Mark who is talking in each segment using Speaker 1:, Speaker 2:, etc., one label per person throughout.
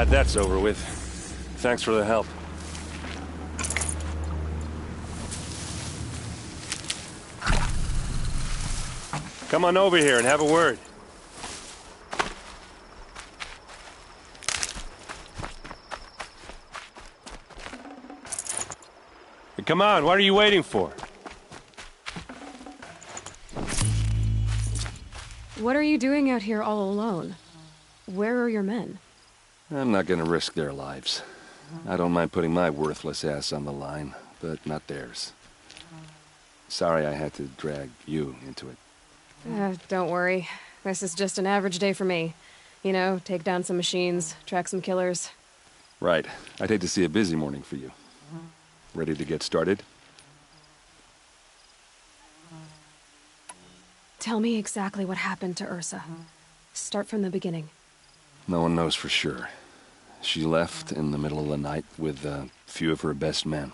Speaker 1: Glad that's over with. Thanks for the help. Come on over here and have a word. Come on, what are you waiting for?
Speaker 2: What are you doing out here all alone? Where are your men?
Speaker 1: I'm not gonna risk their lives. I don't mind putting my worthless ass on the line, but not theirs. Sorry I had to drag you into it.
Speaker 2: Don't worry. This is just an average day for me. You know, take down some machines, track some killers.
Speaker 1: Right. I'd hate to see a busy morning for you. Ready to get started?
Speaker 2: Tell me exactly what happened to Ursa. Start from the beginning.
Speaker 1: No one knows for sure. She left in the middle of the night with a few of her best men.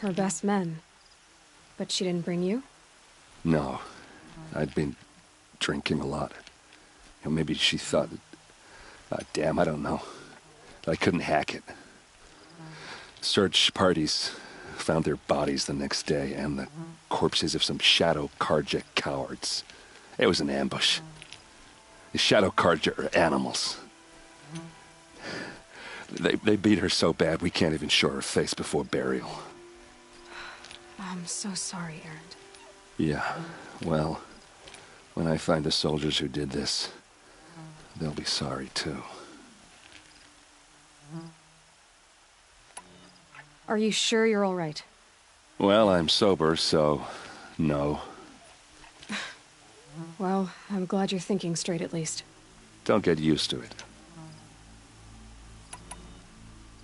Speaker 2: Her best men? But she didn't bring you?
Speaker 1: No. I'd been drinking a lot. You know, maybe she thought... damn, I don't know. I couldn't hack it. Search parties found their bodies the next day and the corpses of some Shadow Karja cowards. It was an ambush. The Shadow Karja are animals. They beat her so bad we can't even show her face before burial.
Speaker 2: I'm so sorry, Erend.
Speaker 1: Yeah, well, when I find the soldiers who did this, they'll be sorry too.
Speaker 2: Are you sure you're all right?
Speaker 1: Well, I'm sober, so no.
Speaker 2: Well, I'm glad you're thinking straight at least.
Speaker 1: Don't get used to it.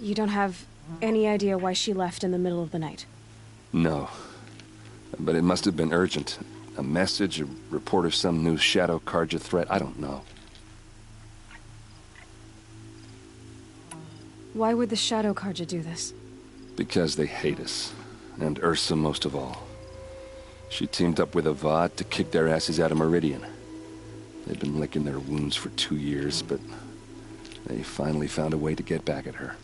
Speaker 2: You don't have any idea why she left in the middle of the night?
Speaker 1: No. But it must have been urgent. A message, a report of some new Shadow Karja threat, I don't know.
Speaker 2: Why would the Shadow Karja do this?
Speaker 1: Because they hate us. And Ursa most of all. She teamed up with Avad to kick their asses out of Meridian. They've been licking their wounds for 2 years, but they finally found a way to get back at her.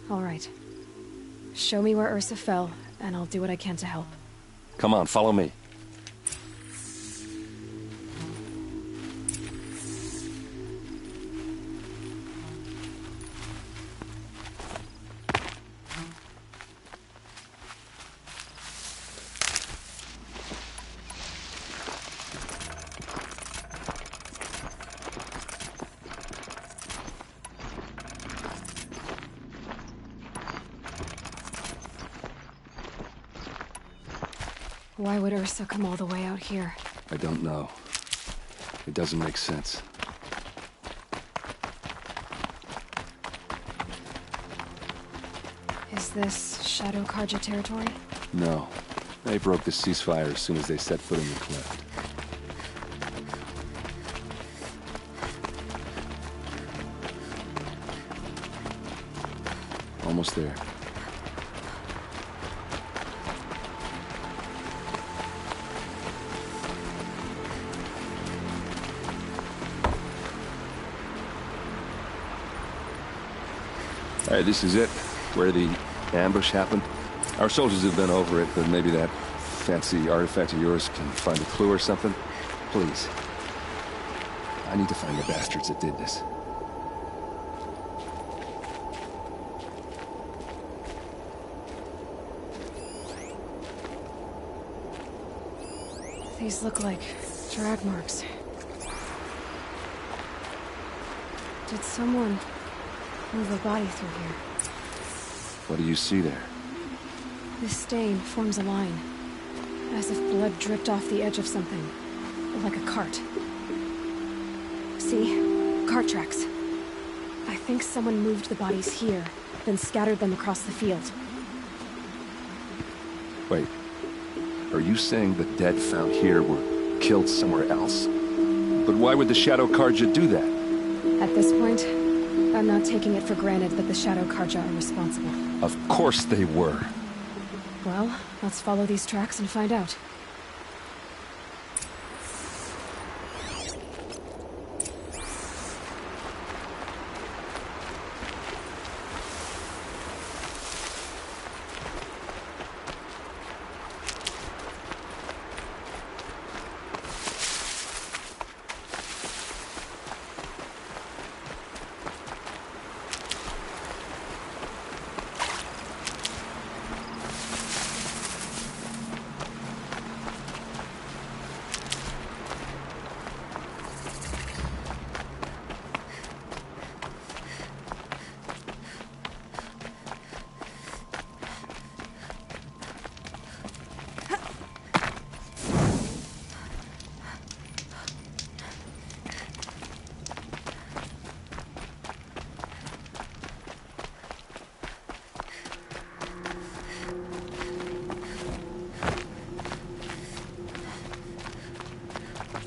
Speaker 2: All right. Show me where Ursa fell, and I'll do what I can to help.
Speaker 1: Come on, follow me.
Speaker 2: Why would Ursa come all the way out here?
Speaker 1: I don't know. It doesn't make sense.
Speaker 2: Is this Shadow Karja territory?
Speaker 1: No. They broke the ceasefire as soon as they set foot in the cleft. Almost there. All right, this is it, where the ambush happened. Our soldiers have been over it, but maybe that fancy artifact of yours can find a clue or something. Please. I need to find the bastards that did this.
Speaker 2: These look like drag marks. Did someone move a body through here?
Speaker 1: What do you see there?
Speaker 2: This stain forms a line, as if blood dripped off the edge of something, like a cart. See? Cart tracks. I think someone moved the bodies here, then scattered them across the field.
Speaker 1: Wait. Are you saying the dead found here were killed somewhere else? But why would the Shadow Karja do that?
Speaker 2: At this point, I'm not taking it for granted that the Shadow Karja are responsible.
Speaker 1: Of course they were.
Speaker 2: Well, let's follow these tracks and find out.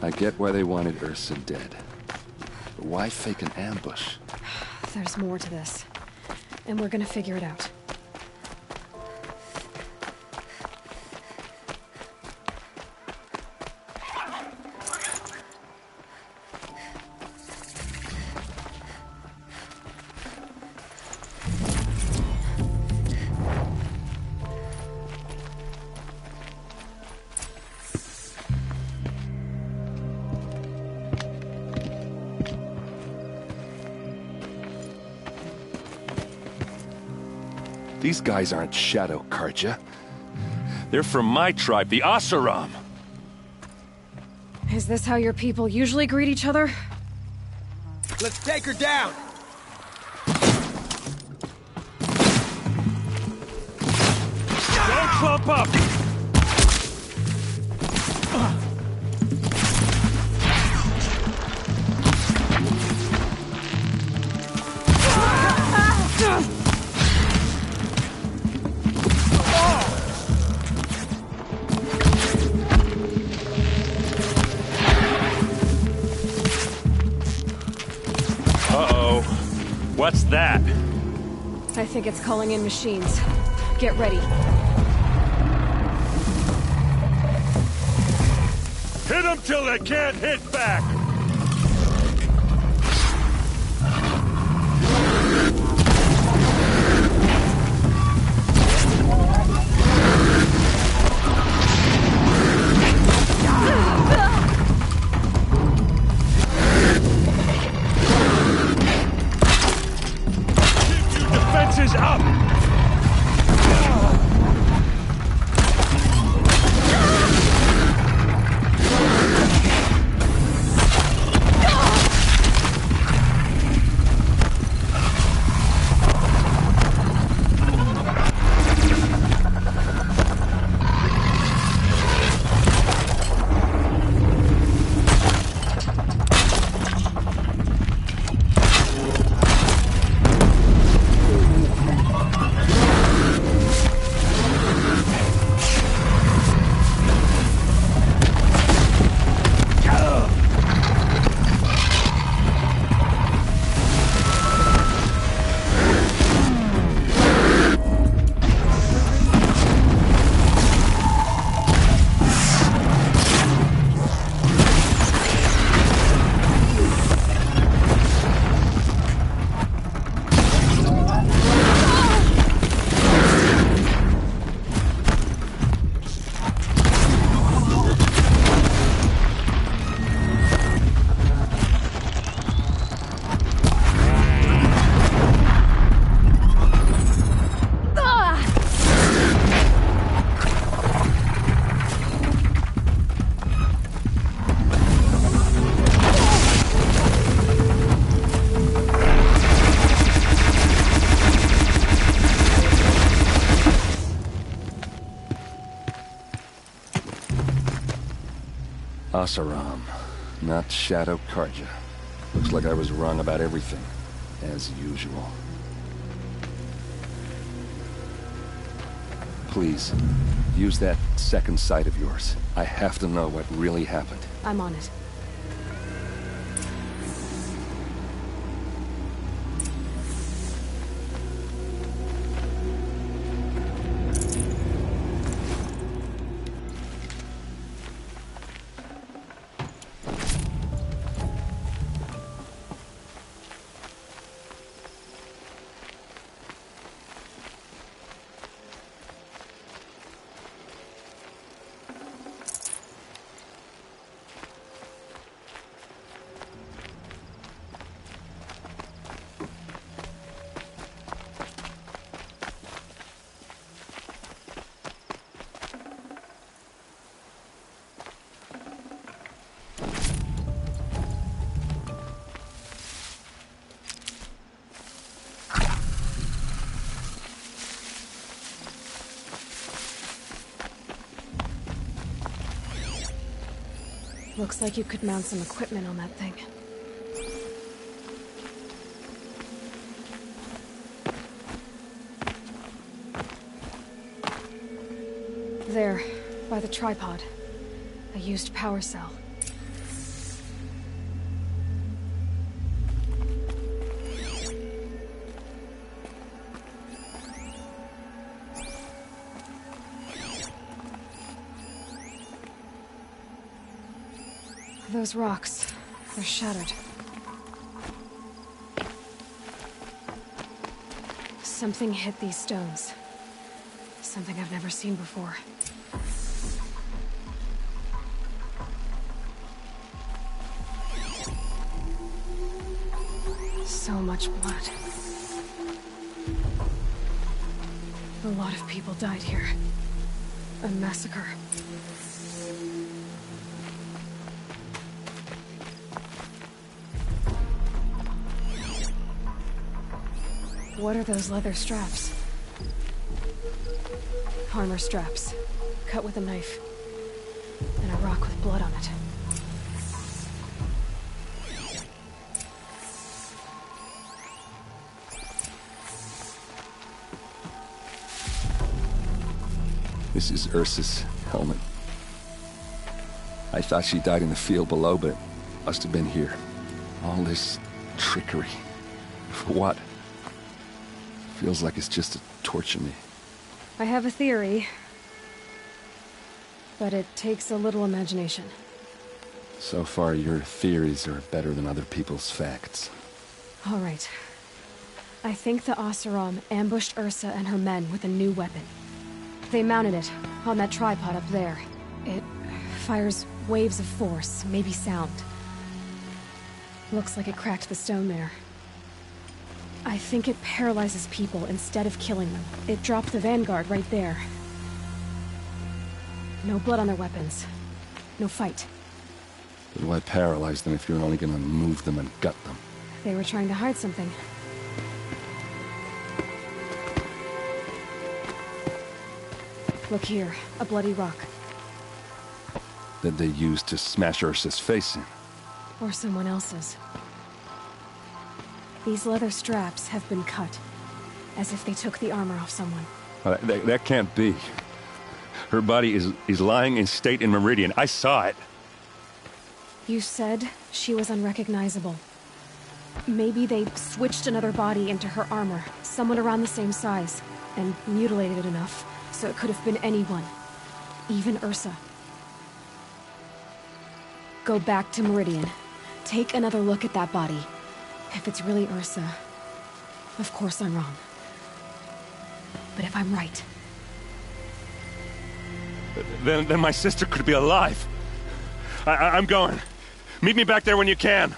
Speaker 1: I get why they wanted Ursa dead. But why fake an ambush?
Speaker 2: There's more to this. And we're gonna figure it out.
Speaker 1: These guys aren't Shadow Karja. They're from my tribe, the Asaram.
Speaker 2: Is this how your people usually greet each other?
Speaker 3: Let's take her down!
Speaker 1: Don't clump up! Uh-oh. What's that?
Speaker 2: I think it's calling in machines. Get ready.
Speaker 1: Hit them till they can't hit back! Keep your defenses up! Asaram, not Shadow Karja. Looks like I was wrong about everything, as usual. Please, use that second sight of yours. I have to know what really happened.
Speaker 2: I'm on it. Looks like you could mount some equipment on that thing. There, by the tripod. A used power cell. Those rocks, they're shattered. Something hit these stones. Something I've never seen before. So much blood. A lot of people died here. A massacre. What are those leather straps? Armor straps, cut with a knife, and a rock with blood on it.
Speaker 1: This is Ursa's helmet. I thought she died in the field below, but it must have been here. All this trickery. For what? Feels like it's just to torture me.
Speaker 2: I have a theory, but it takes a little imagination.
Speaker 1: So far, your theories are better than other people's facts.
Speaker 2: All right. I think the Oseram ambushed Ursa and her men with a new weapon. They mounted it on that tripod up there. It fires waves of force, maybe sound. Looks like it cracked the stone there. I think it paralyzes people instead of killing them. It dropped the vanguard right there. No blood on their weapons. No fight.
Speaker 1: But why paralyze them if you're only gonna move them and gut them?
Speaker 2: They were trying to hide something. Look here, a bloody rock.
Speaker 1: That they used to smash Ursa's face in.
Speaker 2: Or someone else's. These leather straps have been cut, as if they took the armor off someone.
Speaker 1: That can't be. Her body is lying in state in Meridian. I saw it.
Speaker 2: You said she was unrecognizable. Maybe they switched another body into her armor, someone around the same size, and mutilated it enough, so it could have been anyone. Even Ursa. Go back to Meridian. Take another look at that body. If it's really Ursa, of course I'm wrong. But if I'm right...
Speaker 1: Then my sister could be alive. I'm going. Meet me back there when you can.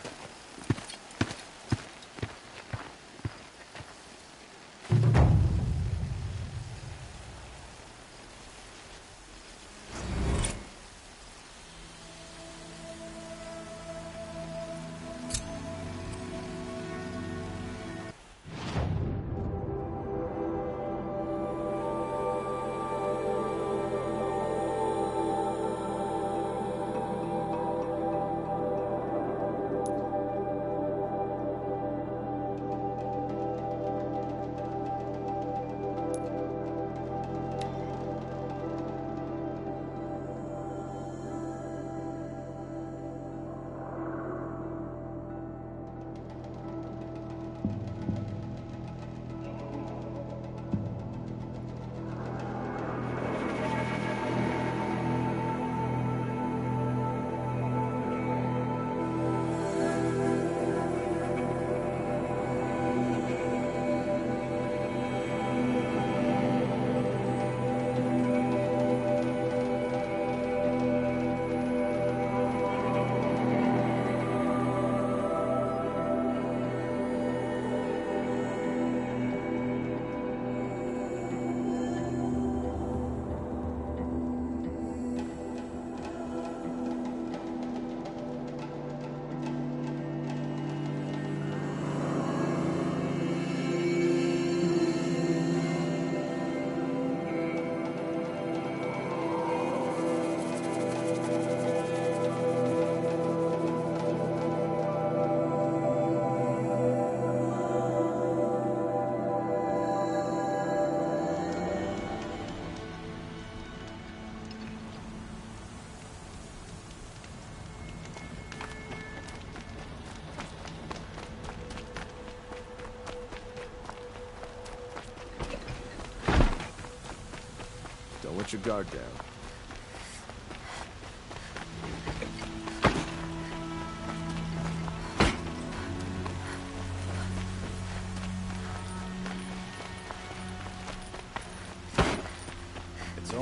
Speaker 3: Let your guard down.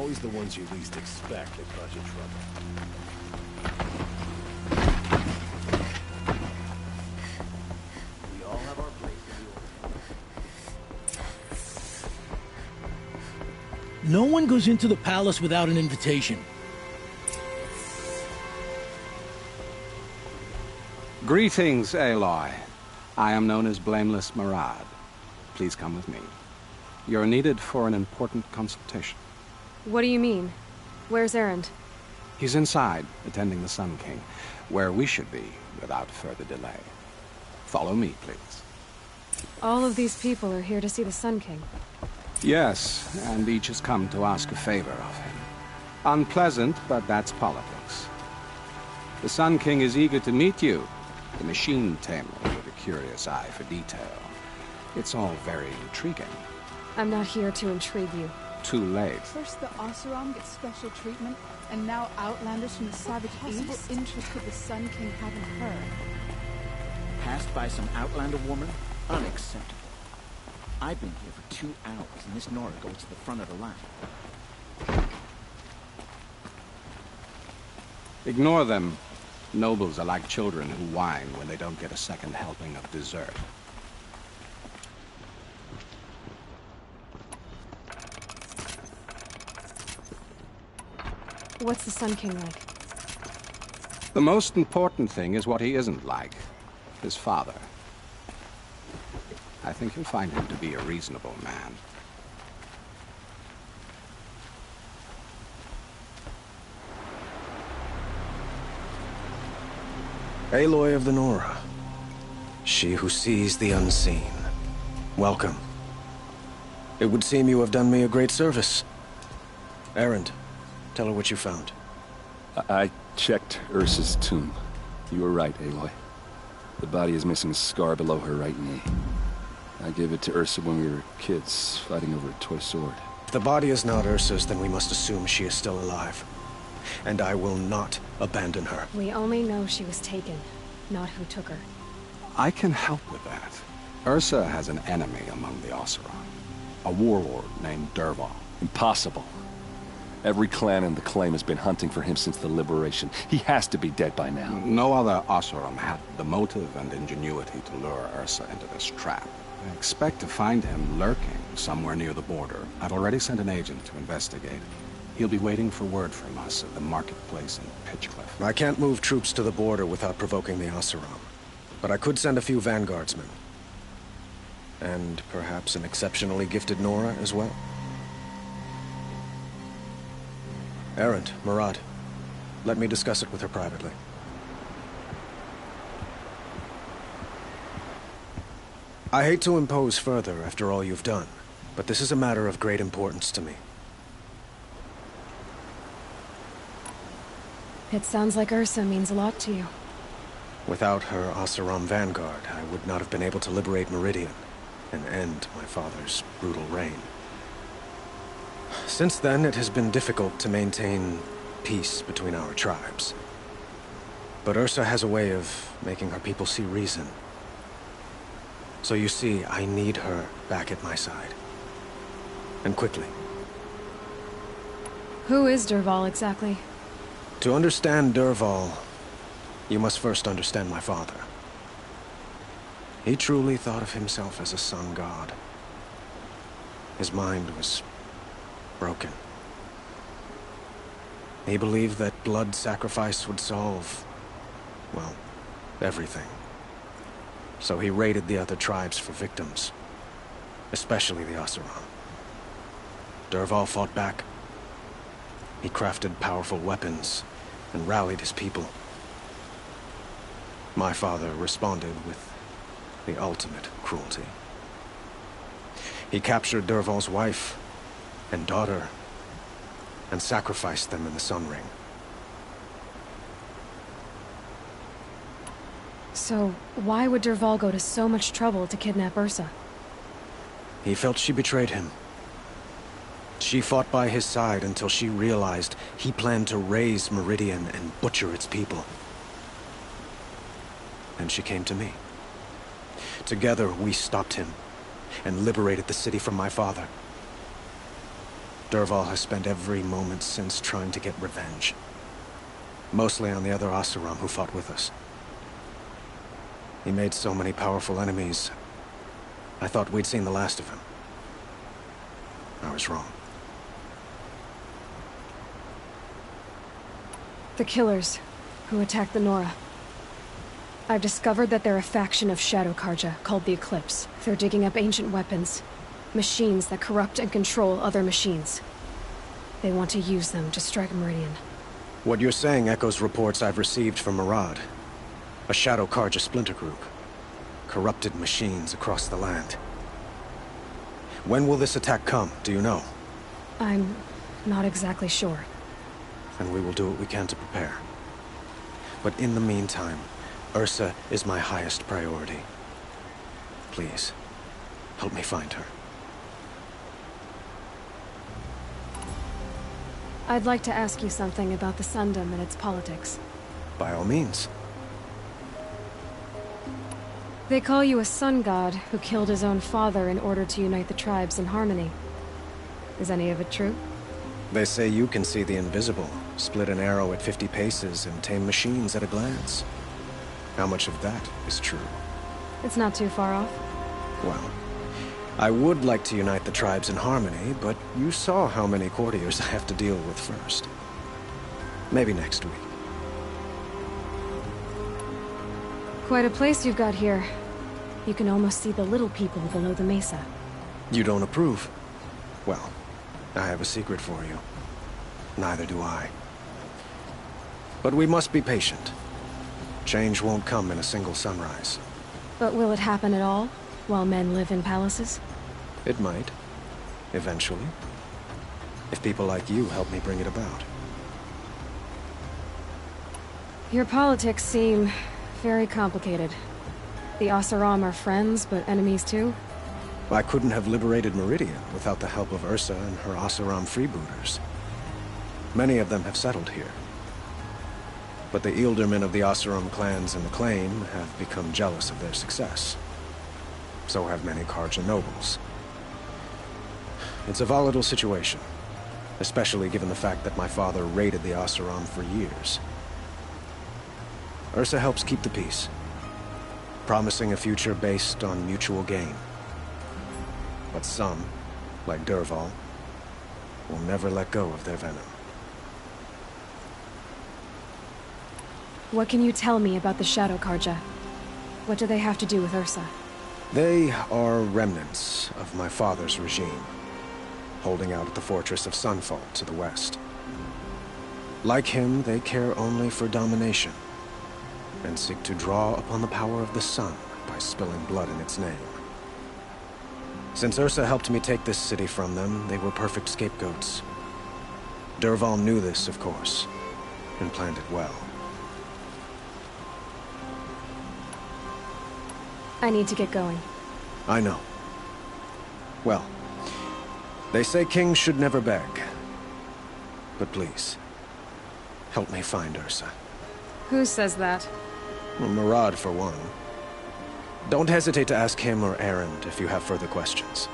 Speaker 4: always the ones you least expect that cause you trouble. We all have our place in the
Speaker 5: No one goes into the palace without an invitation.
Speaker 6: Greetings, Aloy. I am known as Blameless Marad. Please come with me. You're needed for an important consultation.
Speaker 2: What do you mean? Where's Erend?
Speaker 6: He's inside, attending the Sun King, where we should be without further delay. Follow me, please.
Speaker 2: All of these people are here to see the Sun King.
Speaker 6: Yes, and each has come to ask a favor of him. Unpleasant, but that's politics. The Sun King is eager to meet you, the machine tamer with a curious eye for detail. It's all very intriguing.
Speaker 2: I'm not here to intrigue you.
Speaker 6: Too late.
Speaker 7: First the Oseram gets special treatment, and now Outlanders from the Savage East interested the Sun King have in her.
Speaker 8: Passed by some Outlander woman? Unacceptable. I've been here for 2 hours, and this Nora goes to the front of the line.
Speaker 6: Ignore them. Nobles are like children who whine when they don't get a second helping of dessert.
Speaker 2: What's the Sun King like?
Speaker 6: The most important thing is what he isn't like. His father. I think you'll find him to be a reasonable man.
Speaker 9: Aloy of the Nora. She who sees the unseen. Welcome. It would seem you have done me a great service. Erend, tell her what you found.
Speaker 1: I checked Ursa's tomb. You were right, Aloy. The body is missing a scar below her right knee. I gave it to Ursa when we were kids, fighting over a toy sword.
Speaker 9: If the body is not Ursa's, then we must assume she is still alive. And I will not abandon her.
Speaker 2: We only know she was taken, not who took her.
Speaker 6: I can help with that. Ursa has an enemy among the Oseram. A warlord named Dervahl.
Speaker 1: Impossible. Every clan in the Claim has been hunting for him since the Liberation. He has to be dead by now.
Speaker 6: No other Oseram had the motive and ingenuity to lure Ursa into this trap. I expect to find him lurking somewhere near the border. I've already sent an agent to investigate. He'll be waiting for word from us at the marketplace in Pitchcliff.
Speaker 9: I can't move troops to the border without provoking the Oseram. But I could send a few vanguardsmen. And perhaps an exceptionally gifted Nora as well. Erend, Marad, let me discuss it with her privately. I hate to impose further after all you've done, but this is a matter of great importance to me.
Speaker 2: It sounds like Ursa means a lot to you.
Speaker 9: Without her Oseram vanguard, I would not have been able to liberate Meridian and end my father's brutal reign. Since then, it has been difficult to maintain peace between our tribes. But Ursa has a way of making her people see reason. So you see, I need her back at my side. And quickly.
Speaker 2: Who is Dervahl exactly?
Speaker 9: To understand Dervahl, you must first understand my father. He truly thought of himself as a sun god. His mind was broken. He believed that blood sacrifice would solve, well, everything. So he raided the other tribes for victims, especially the Oseram. Dervahl fought back. He crafted powerful weapons and rallied his people. My father responded with the ultimate cruelty. He captured Dervahl's wife and daughter and sacrificed them in the Sun Ring.
Speaker 2: So, why would Dervahl go to so much trouble to kidnap Ursa?
Speaker 9: He felt she betrayed him. She fought by his side until she realized he planned to raise Meridian and butcher its people. And she came to me. Together, we stopped him and liberated the city from my father. Dervahl has spent every moment since trying to get revenge. Mostly on the other Oseram who fought with us. He made so many powerful enemies. I thought we'd seen the last of him. I was wrong.
Speaker 2: The killers who attacked the Nora. I've discovered that they're a faction of Shadow Karja called the Eclipse. They're digging up ancient weapons. Machines that corrupt and control other machines. They want to use them to strike Meridian.
Speaker 9: What you're saying echoes reports I've received from Murad. A Shadow Karja splinter group. Corrupted machines across the land. When will this attack come, do you know?
Speaker 2: I'm not exactly sure.
Speaker 9: And we will do what we can to prepare. But in the meantime, Ursa is my highest priority. Please, help me find her.
Speaker 2: I'd like to ask you something about the Sundom and its politics.
Speaker 9: By all means.
Speaker 2: They call you a sun god who killed his own father in order to unite the tribes in harmony. Is any of it true?
Speaker 9: They say you can see the invisible, split an arrow at 50 paces, and tame machines at a glance. How much of that is true?
Speaker 2: It's not too far off.
Speaker 9: Well, I would like to unite the tribes in harmony, but you saw how many courtiers I have to deal with first. Maybe next week.
Speaker 2: Quite a place you've got here. You can almost see the little people below the mesa.
Speaker 9: You don't approve? Well, I have a secret for you. Neither do I. But we must be patient. Change won't come in a single sunrise.
Speaker 2: But will it happen at all, while men live in palaces?
Speaker 9: It might. Eventually. If people like you help me bring it about.
Speaker 2: Your politics seem very complicated. The Oseram are friends, but enemies too?
Speaker 9: I couldn't have liberated Meridian without the help of Ursa and her Oseram freebooters. Many of them have settled here. But the Ealdormen of the Oseram clans in the Claim have become jealous of their success. So have many Karja nobles. It's a volatile situation, especially given the fact that my father raided the Oseram for years. Ursa helps keep the peace, promising a future based on mutual gain. But some, like Dervahl, will never let go of their venom.
Speaker 2: What can you tell me about the Shadow Karja? What do they have to do with Ursa?
Speaker 9: They are remnants of my father's regime, holding out at the fortress of Sunfall to the west. Like him, they care only for domination, and seek to draw upon the power of the sun by spilling blood in its name. Since Ursa helped me take this city from them, they were perfect scapegoats. Dervahl knew this, of course, and planned it well.
Speaker 2: I need to get going.
Speaker 9: I know. Well, they say kings should never beg. But please, help me find Ursa.
Speaker 2: Who says that?
Speaker 9: Well, Murad, for one. Don't hesitate to ask him or Erend if you have further questions.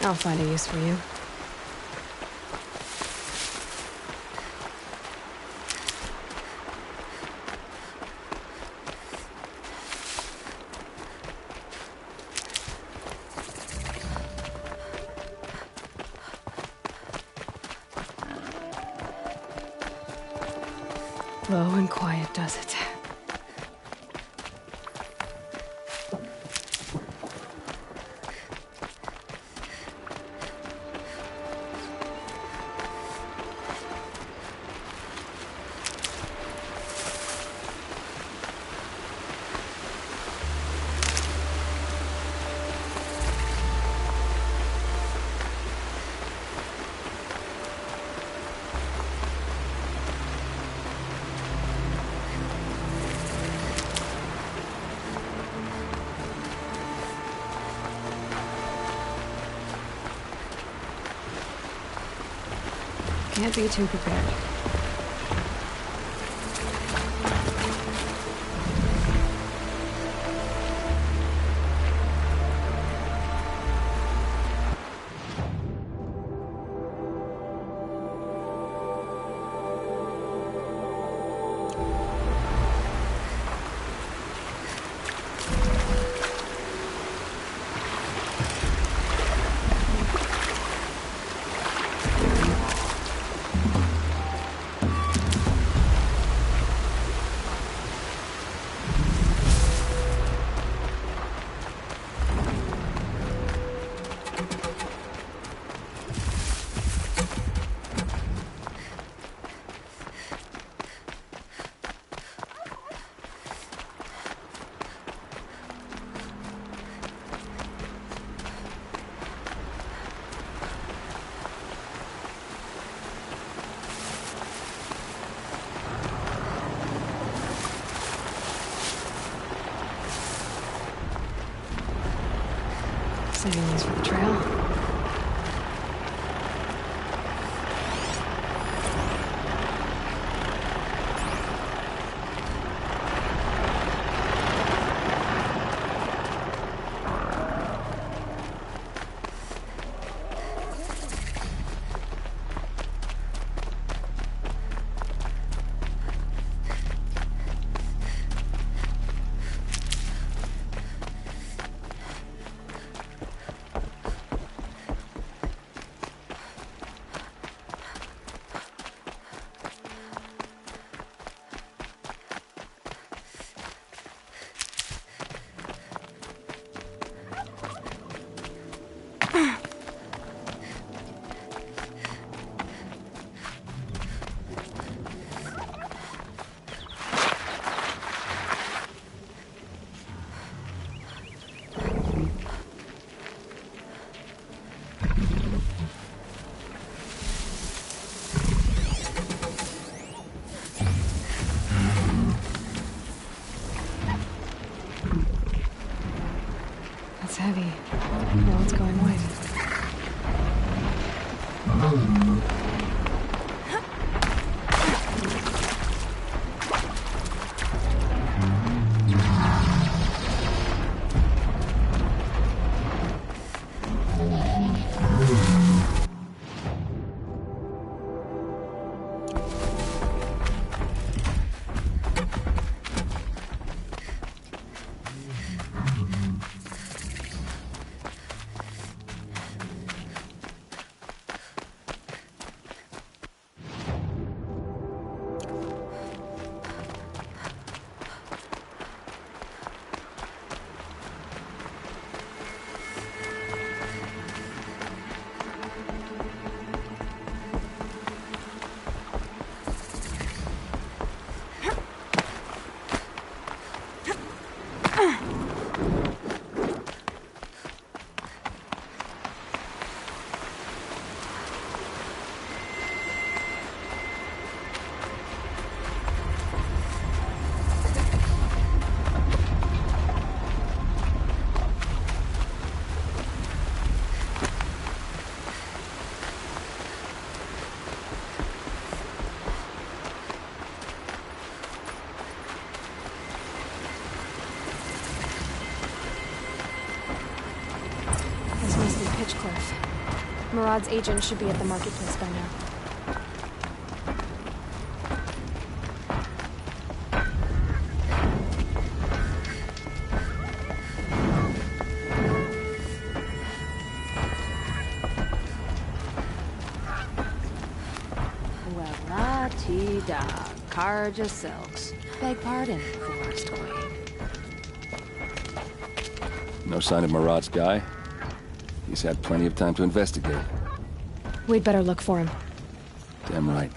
Speaker 2: I'll find a use for you. Low and quiet does it. Can't be too prepared. Saving these for the trail. That's heavy. Well, it's going light. This must be Pitch Cliff. Murad's agent should be at the marketplace by now.
Speaker 10: Well, la-ti-da. Karja Silks. Beg pardon, Forest Queen.
Speaker 1: No sign of Murad's guy? He's had plenty of time to investigate.
Speaker 2: We'd better look for him.
Speaker 1: Damn right.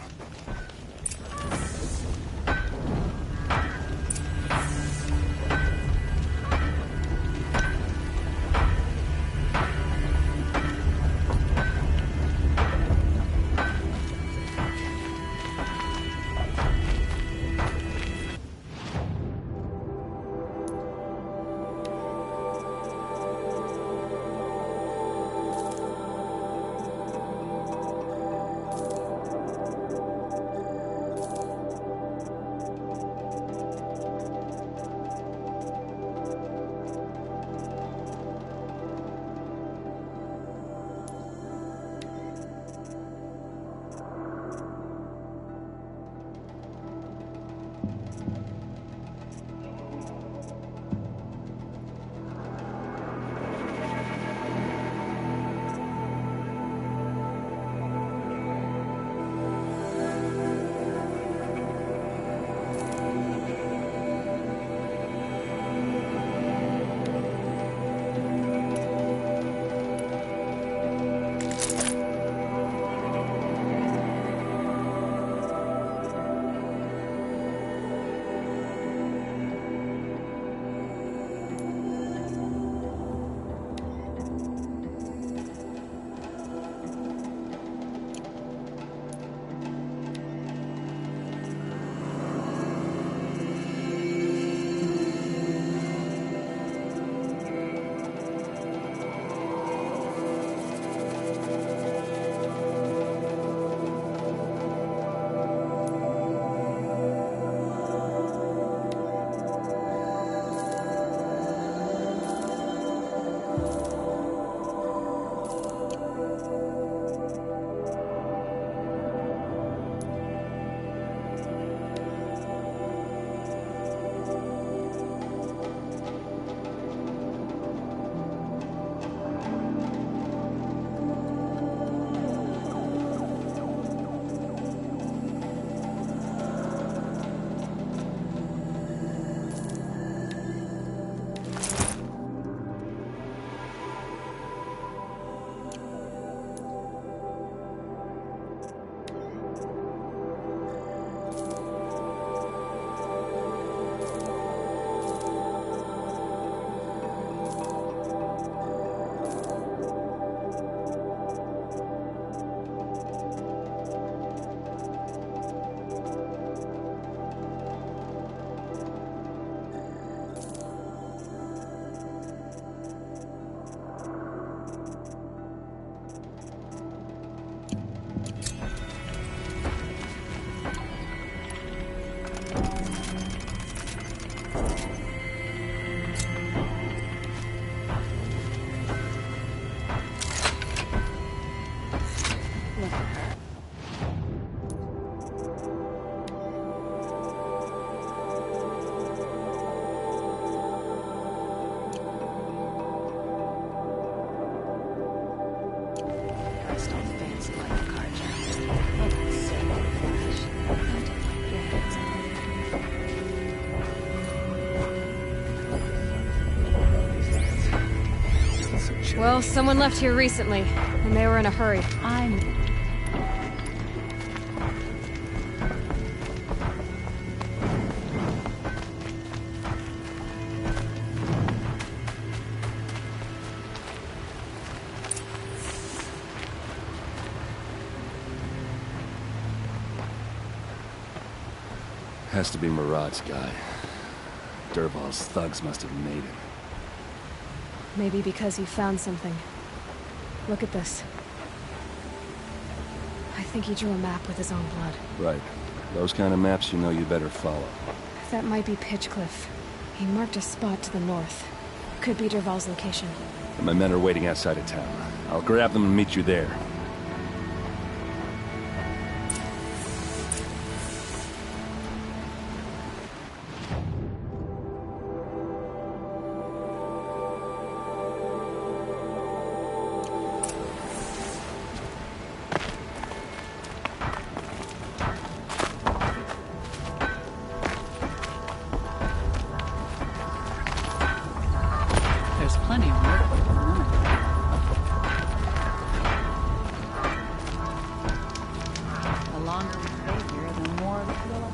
Speaker 2: Well, someone left here recently, and they were in a hurry.
Speaker 1: Has to be Murad's guy. Dervahl's thugs must have made him.
Speaker 2: Maybe because he found something. Look at this. I think he drew a map with his own blood.
Speaker 1: Right. Those kind of maps you know you better follow.
Speaker 2: That might be Pitchcliff. He marked a spot to the north. Could be Dervahl's location.
Speaker 1: And my men are waiting outside of town. I'll grab them and meet you there.
Speaker 11: There's plenty of work for the moment. The longer we stay here, the more the thrill of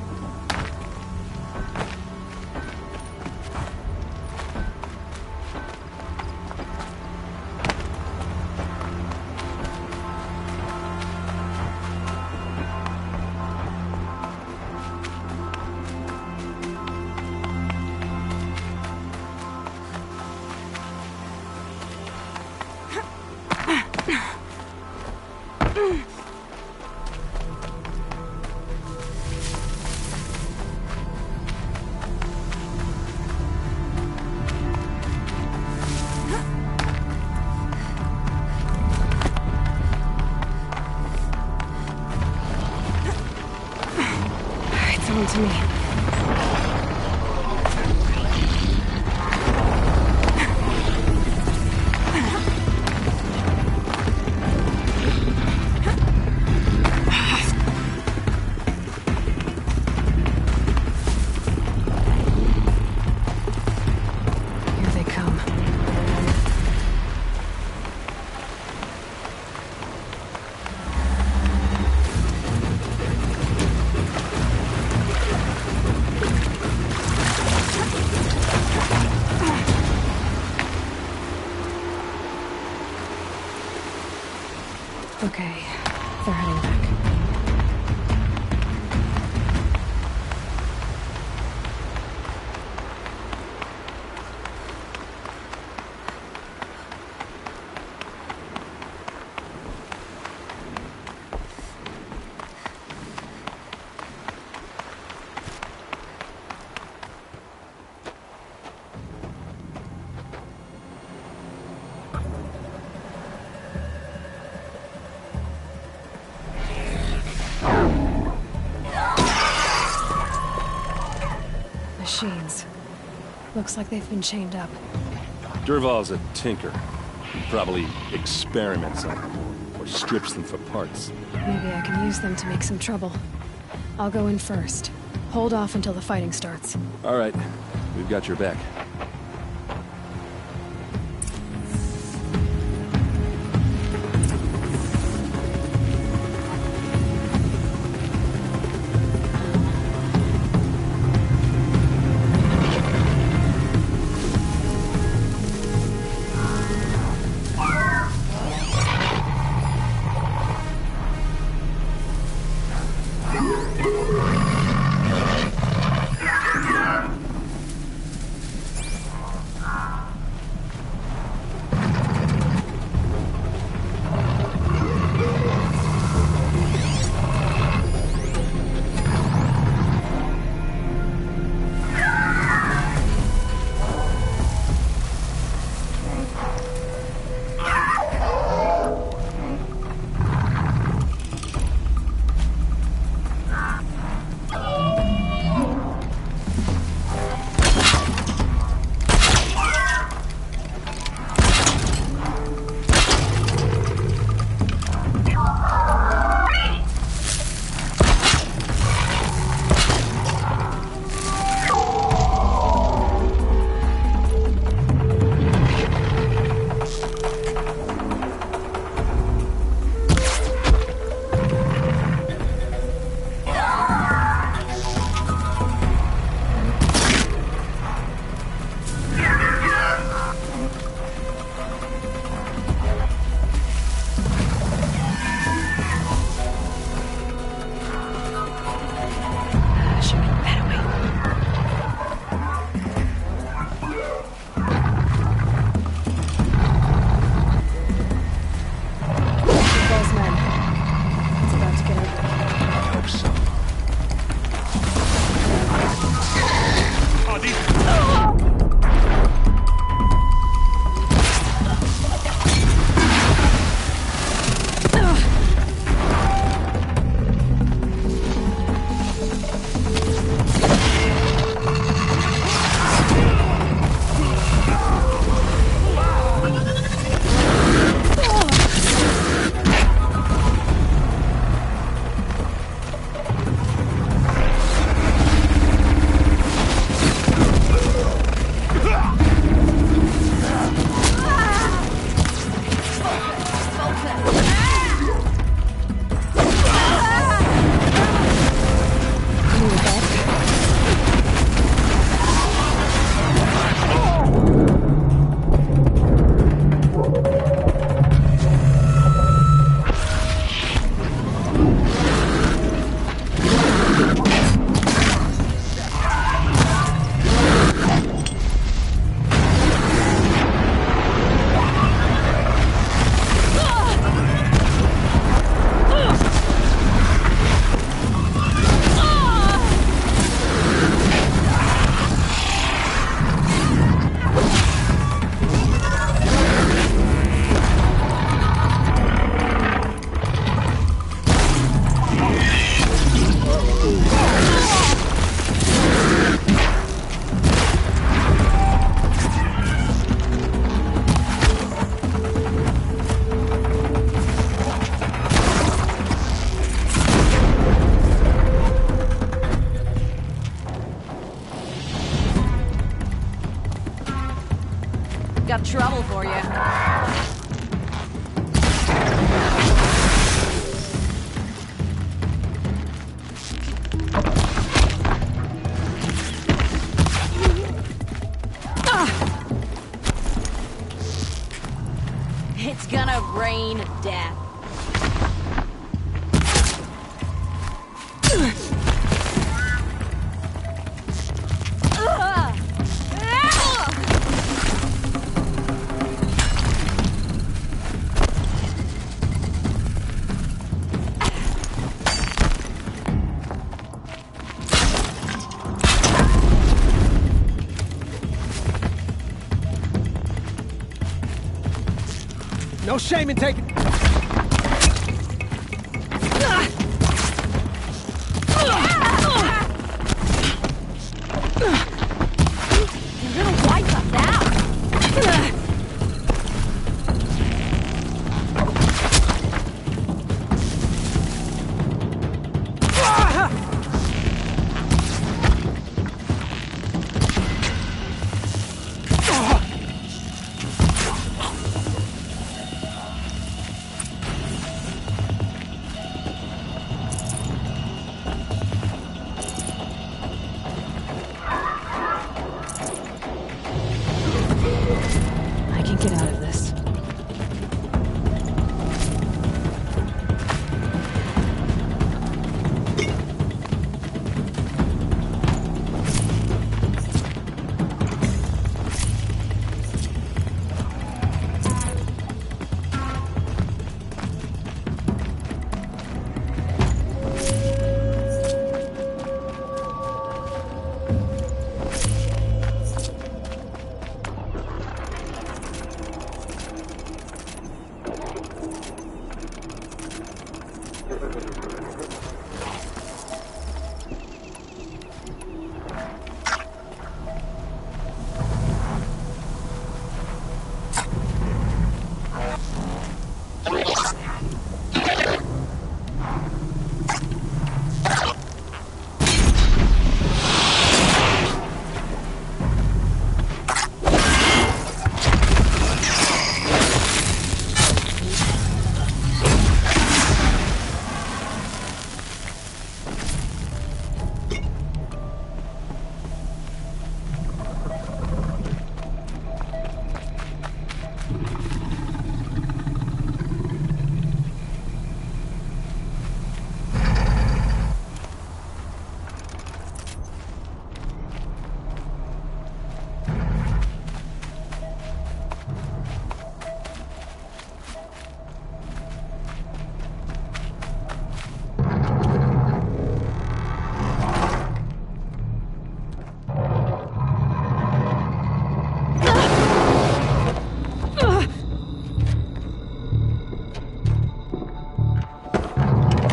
Speaker 2: It's on to me. Here they come. Okay, they're heading back. Machines. Looks like they've been chained up.
Speaker 1: Durval's a tinker. He probably experiments on them or strips them for parts.
Speaker 2: Maybe I can use them to make some trouble. I'll go in first. Hold off until the fighting starts.
Speaker 1: All right, we've got your back.
Speaker 10: Got trouble for you. It's gonna rain death.
Speaker 3: No shame in taking...
Speaker 2: I can get out of this.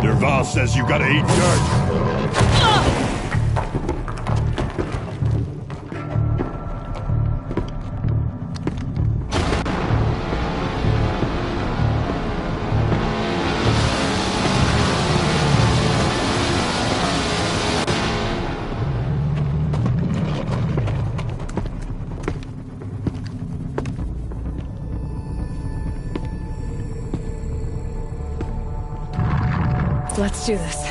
Speaker 12: Derval says you gotta eat dirt.
Speaker 2: Let's do this.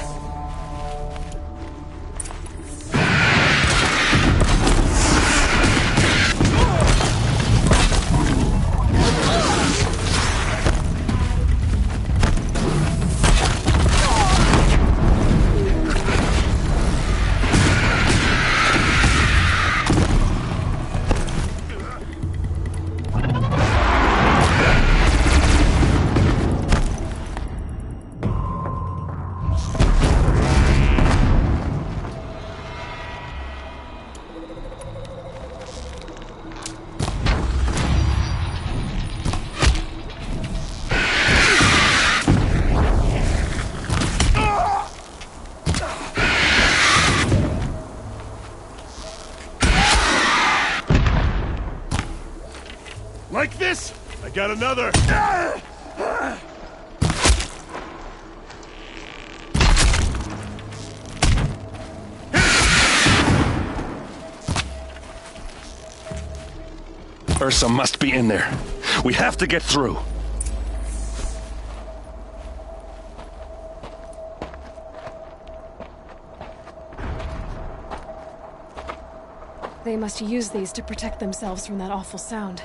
Speaker 12: Like this? I got another.
Speaker 1: Ursa must be in there. We have to get through.
Speaker 2: They must use these to protect themselves from that awful sound.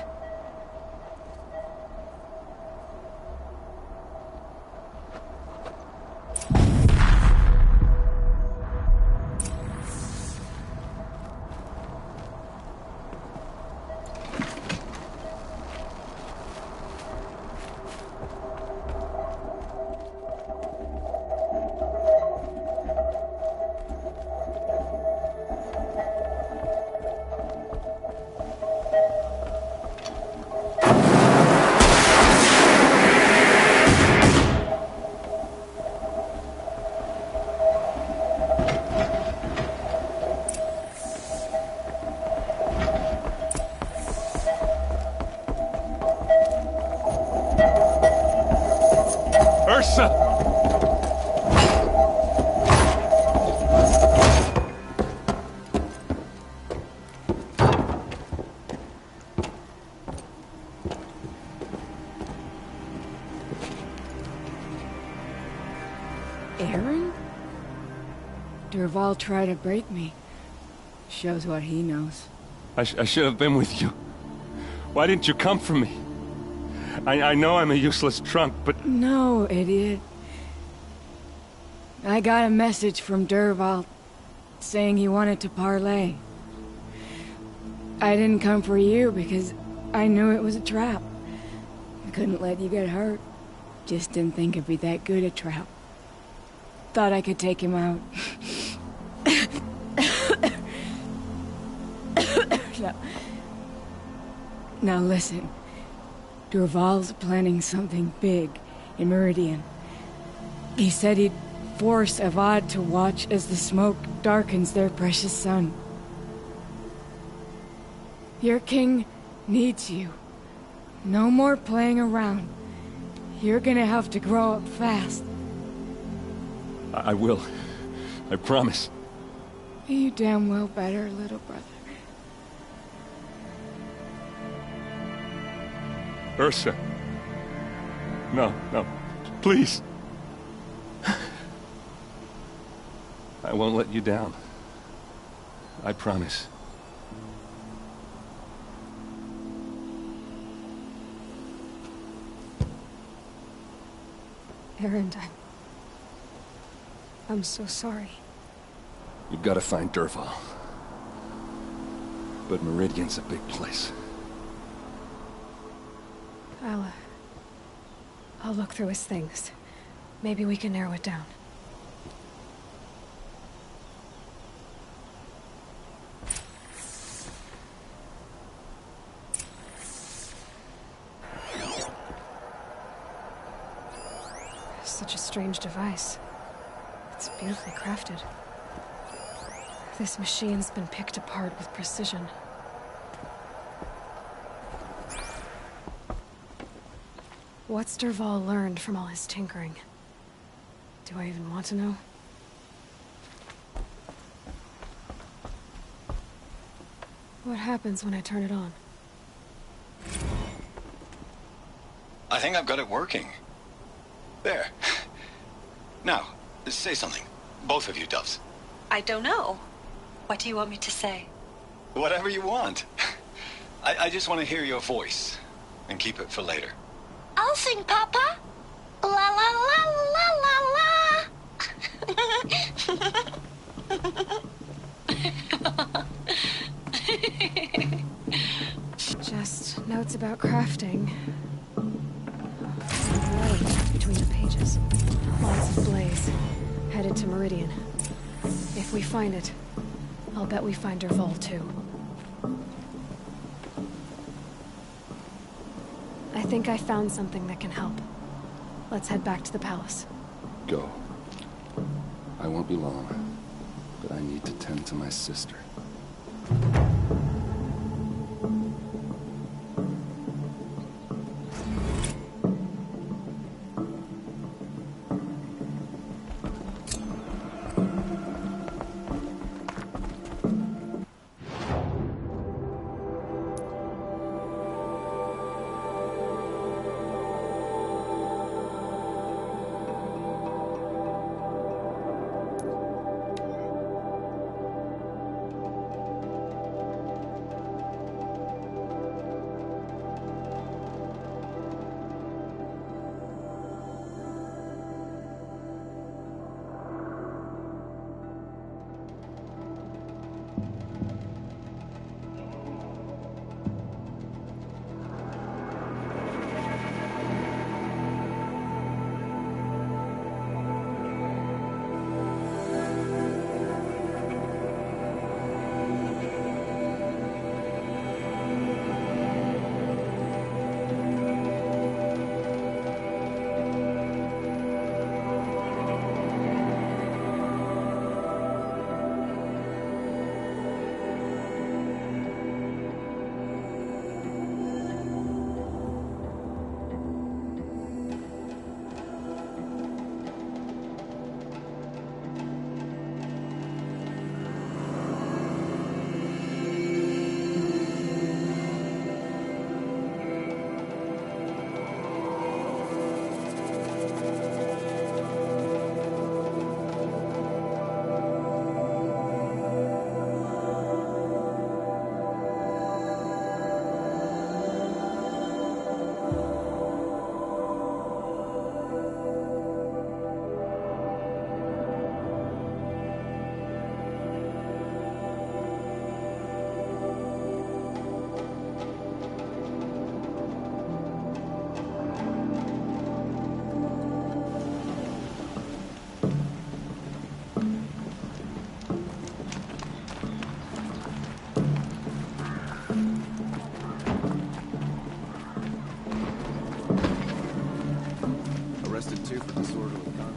Speaker 1: Ursa!
Speaker 11: Aaron? Durval tried to break me. Shows what he knows.
Speaker 1: I should have been with you. Why didn't you come for me? I know I'm a useless trunk, but...
Speaker 11: No, idiot. I got a message from Durval saying he wanted to parlay. I didn't come for you because I knew it was a trap. I couldn't let you get hurt. Just didn't think it'd be that good a trap. Thought I could take him out. Now listen. Durval's planning something big in Meridian. He said he'd force Avad to watch as the smoke darkens their precious sun. Your king needs you. No more playing around. You're gonna have to grow up fast.
Speaker 1: I will. I promise.
Speaker 11: You damn well better, little brother.
Speaker 1: Ursa. No, please. I won't let you down. I promise.
Speaker 2: Aaron, I'm so sorry.
Speaker 1: You've got to find Durval. But Meridian's a big place.
Speaker 2: I'll look through his things. Maybe we can narrow it down. Such a strange device. It's beautifully crafted. This machine's been picked apart with precision. What's Durval learned from all his tinkering? Do I even want to know? What happens when I turn it on?
Speaker 13: I think I've got it working. There. Now, say something. Both of you, Doves.
Speaker 14: I don't know. What do you want me to say?
Speaker 13: Whatever you want. I just want to hear your voice. And keep it for later.
Speaker 14: I'll sing, Papa. La la la la la la.
Speaker 2: Just notes about crafting. Light between the pages. Lots of blaze. Headed to Meridian. If we find it, I'll bet we find Durval too. I think I found something that can help. Let's head back to the palace.
Speaker 1: Go. I won't be long, but I need to tend to my sister.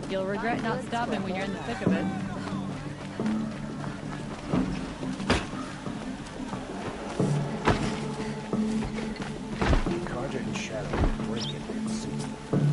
Speaker 15: You'll regret not stopping when you're in the thick of it.
Speaker 9: Carja and Shadow break it and seize them.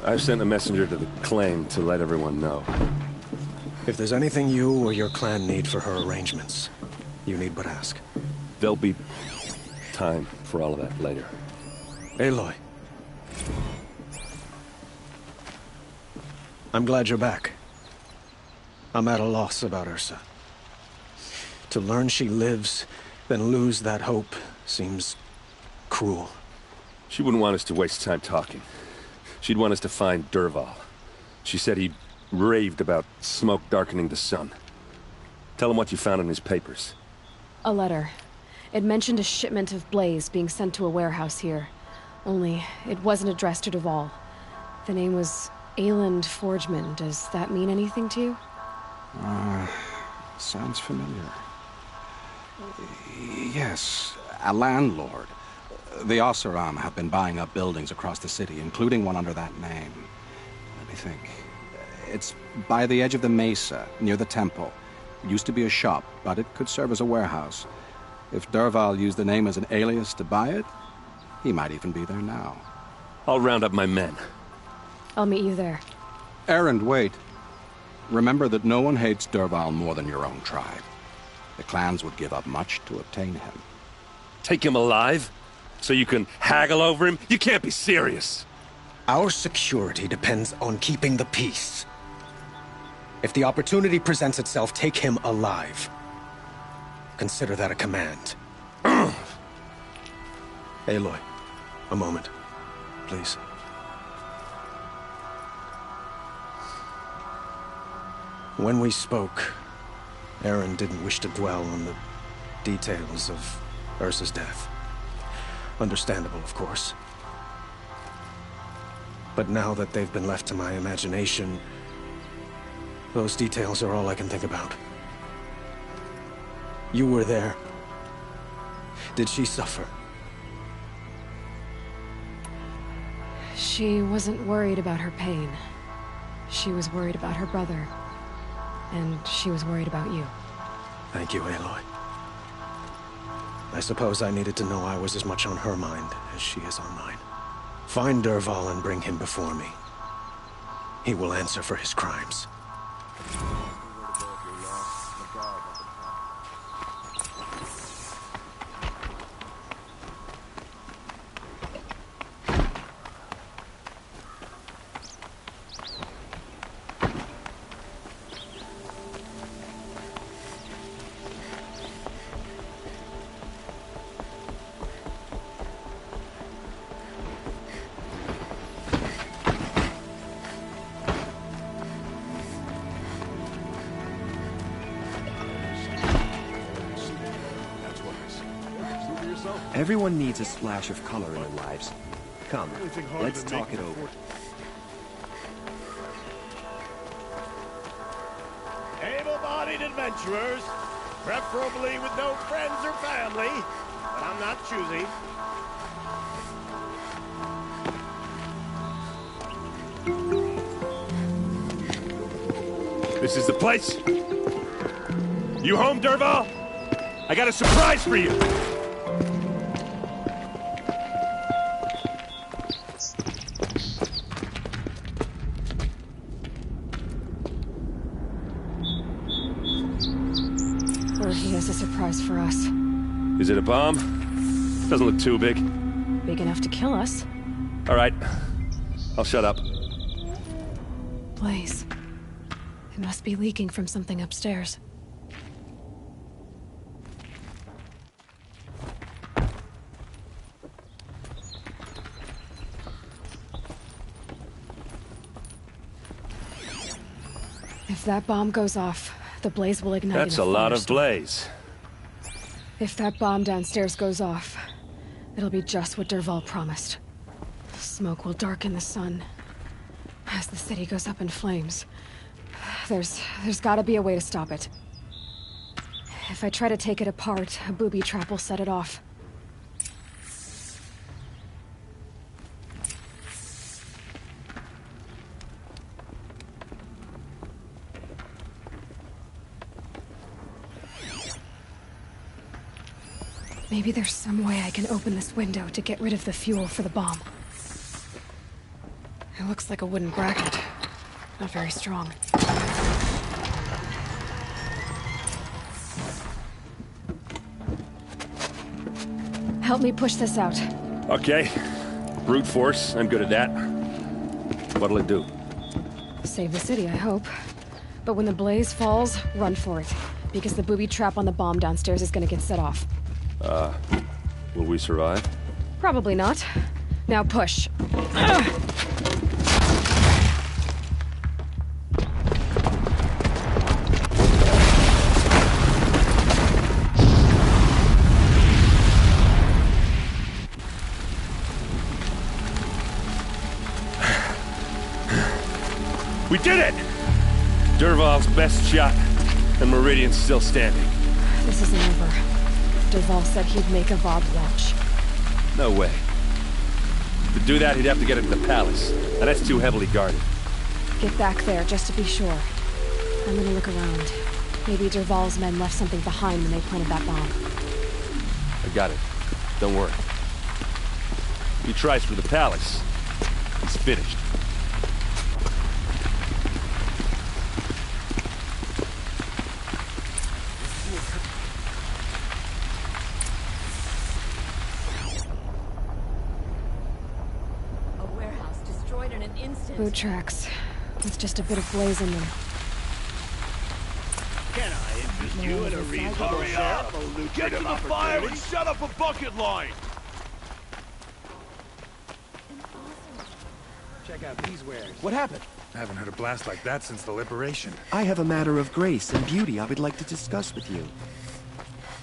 Speaker 1: I've sent a messenger to the claim to let everyone know.
Speaker 9: If there's anything you or your clan need for her arrangements, you need but ask.
Speaker 1: There'll be time for all of that later.
Speaker 9: Aloy. I'm glad you're back. I'm at a loss about Ursa. To learn she lives, then lose that hope, seems cruel.
Speaker 1: She wouldn't want us to waste time talking. She'd want us to find Dervahl. She said he raved about smoke darkening the sun. Tell him what you found in his papers.
Speaker 2: A letter. It mentioned a shipment of blaze being sent to a warehouse here. Only, it wasn't addressed to Dervahl. The name was Ayland Forgeman. Does that mean anything to you?
Speaker 6: Sounds familiar. Yes, a landlord. The Oseram have been buying up buildings across the city, including one under that name. Let me think. It's by the edge of the mesa, near the temple. It used to be a shop, but it could serve as a warehouse. If Dervahl used the name as an alias to buy it, he might even be there now.
Speaker 1: I'll round up my men.
Speaker 2: I'll meet you there.
Speaker 6: Erend, wait. Remember that no one hates Dervahl more than your own tribe. The clans would give up much to obtain him.
Speaker 1: Take him alive? So you can haggle over him? You can't be serious.
Speaker 9: Our security depends on keeping the peace. If the opportunity presents itself, take him alive. Consider that a command. Aloy, a moment, please. When we spoke, Erend didn't wish to dwell on the details of Ursa's death. Understandable, of course. But now that they've been left to my imagination, those details are all I can think about. You were there. Did she suffer?
Speaker 2: She wasn't worried about her pain. She was worried about her brother. And she was worried about you.
Speaker 9: Thank you, Aloy. I suppose I needed to know I was as much on her mind as she is on mine. Find Dervahl and bring him before me. He will answer for his crimes.
Speaker 3: Everyone needs a splash of color in their lives. Come, let's talk it over.
Speaker 12: Able-bodied adventurers, preferably with no friends or family, but I'm not choosy.
Speaker 1: This is the place? You home, Dervahl? I got a surprise for you!
Speaker 2: Or he has a surprise for us.
Speaker 1: Is it a bomb? Doesn't look too big.
Speaker 2: Big enough to kill us.
Speaker 1: All right. I'll shut up.
Speaker 2: Blaze. It must be leaking from something upstairs. If that bomb goes off, the blaze will ignite.
Speaker 1: That's a lot of blaze.
Speaker 2: If that bomb downstairs goes off, it'll be just what Dervahl promised. Smoke will darken the sun as the city goes up in flames. There's gotta be a way to stop it. If I try to take it apart, a booby trap will set it off. Maybe there's some way I can open this window to get rid of the fuel for the bomb. It looks like a wooden bracket. Not very strong. Help me push this out.
Speaker 1: Okay. Brute force, I'm good at that. What'll it do?
Speaker 2: Save the city, I hope. But when the blaze falls, run for it. Because the booby trap on the bomb downstairs is gonna get set off.
Speaker 1: Will we survive?
Speaker 2: Probably not. Now push.
Speaker 1: We did it! Dervahl's best shot, and Meridian's still standing.
Speaker 2: This isn't over. Dervahl said he'd make a Vob watch.
Speaker 1: No way. To do that, he'd have to get into the palace, and that's too heavily guarded.
Speaker 2: Get back there, just to be sure. I'm gonna look around. Maybe Dervahl's men left something behind when they planted that bomb.
Speaker 1: I got it. Don't worry. He tries for the palace. He's finished.
Speaker 2: Boot tracks, with just a bit of blaze in them.
Speaker 12: Can I interest you in a reasonable share of a lucrative
Speaker 16: Get to the fire and set up a bucket line!
Speaker 3: Check out these wares.
Speaker 16: What happened? I haven't heard a blast like that since the liberation.
Speaker 3: I have a matter of grace and beauty I would like to discuss with you.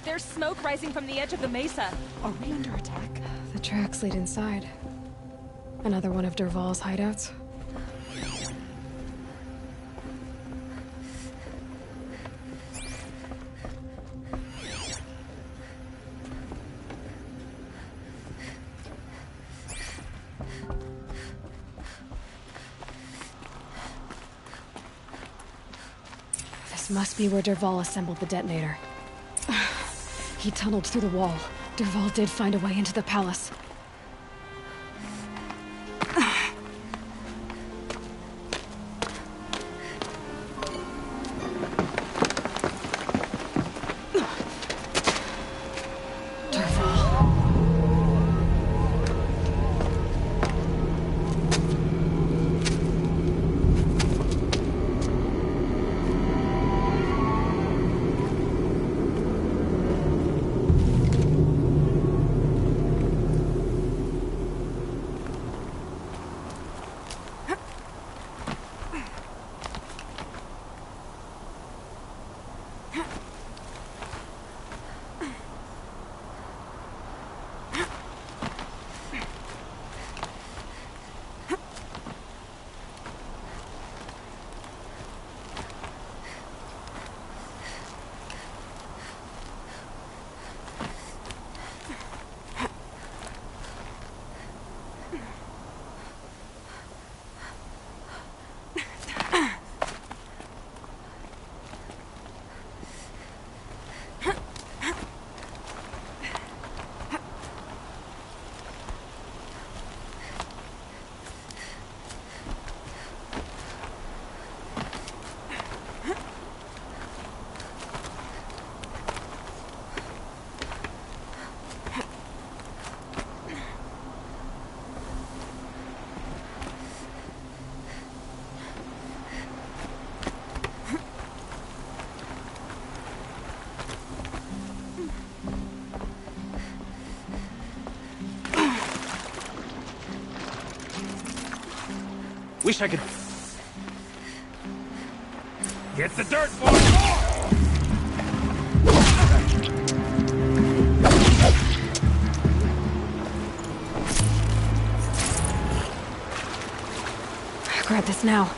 Speaker 15: There's smoke rising from the edge of the mesa.
Speaker 7: Are we under attack?
Speaker 2: The tracks lead inside. Another one of Dervahl's hideouts. This must be where Dervahl assembled the detonator. He tunneled through the wall. Dervahl did find a way into the palace.
Speaker 3: Wish I could...
Speaker 16: Get the dirt, boy!
Speaker 2: Grab this now.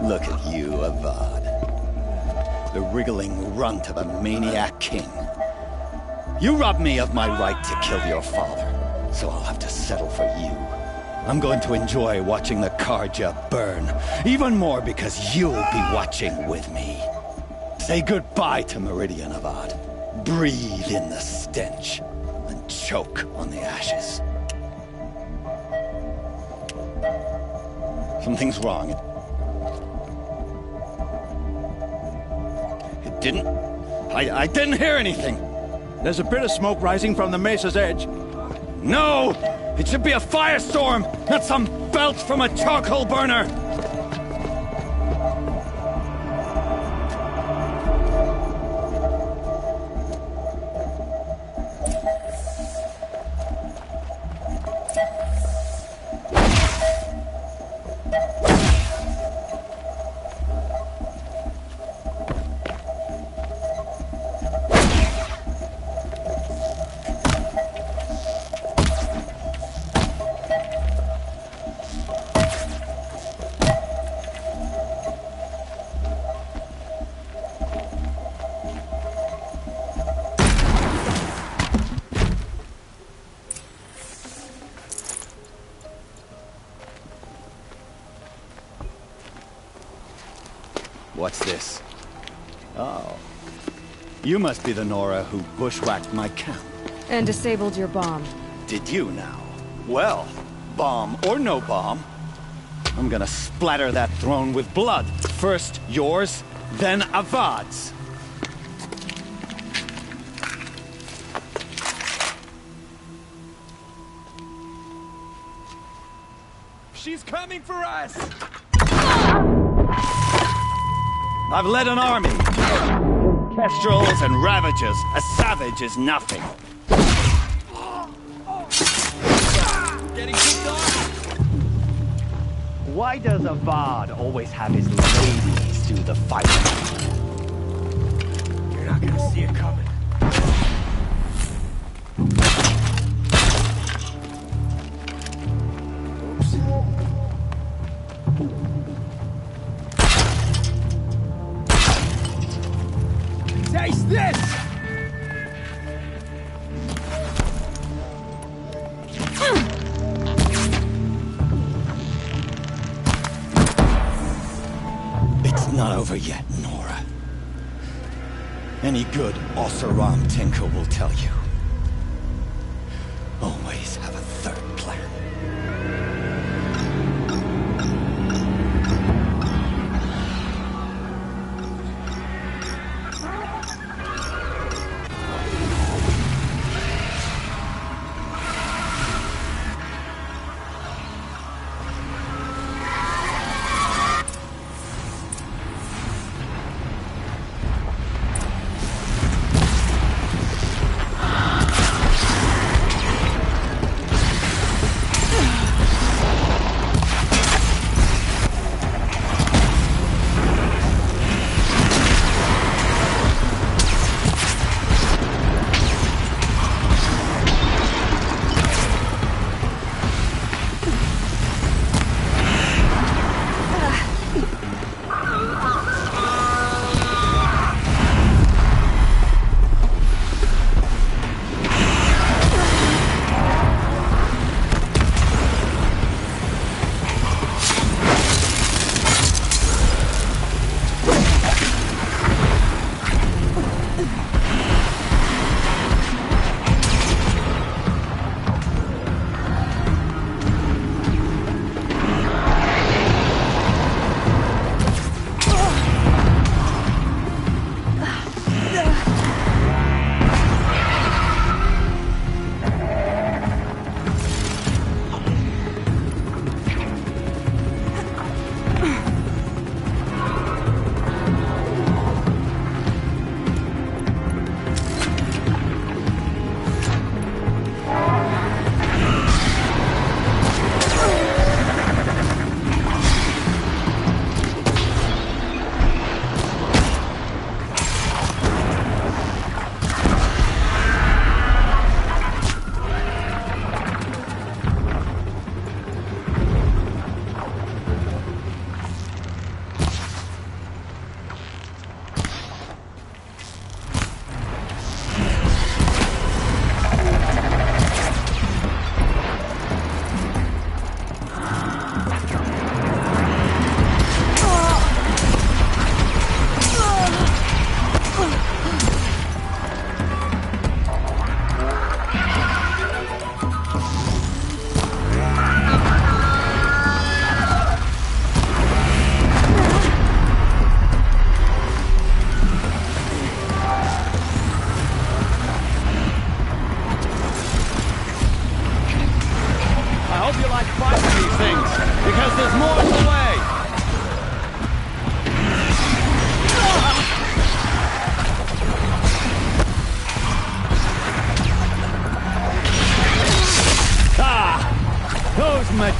Speaker 8: Look at you, Avad. The wriggling runt of a maniac king. You robbed me of my right to kill your father, so I'll have to settle for you. I'm going to enjoy watching the Karja burn, even more because you'll be watching with me. Say goodbye to Meridian, Avad. Breathe in the stench, and choke on the ashes. Something's wrong. I didn't hear anything.
Speaker 17: There's a bit of smoke rising from the mesa's edge.
Speaker 8: No! It should be a firestorm, not some belch from a charcoal burner! What's this? Oh. You must be the Nora who bushwhacked my camp.
Speaker 2: And disabled your bomb.
Speaker 8: Did you now? Well, bomb or no bomb, I'm gonna splatter that throne with blood. First yours, then Avad's.
Speaker 17: She's coming for us!
Speaker 8: I've led an army. Kestrels and Ravagers. A savage is nothing.
Speaker 17: Getting too dark!
Speaker 8: Why does Avad always have his ladies do the fighting?
Speaker 17: You're not gonna see it coming. Taste this!
Speaker 8: It's not over yet, Nora. Any good Oseram tinker will tell you. Always have a third plan.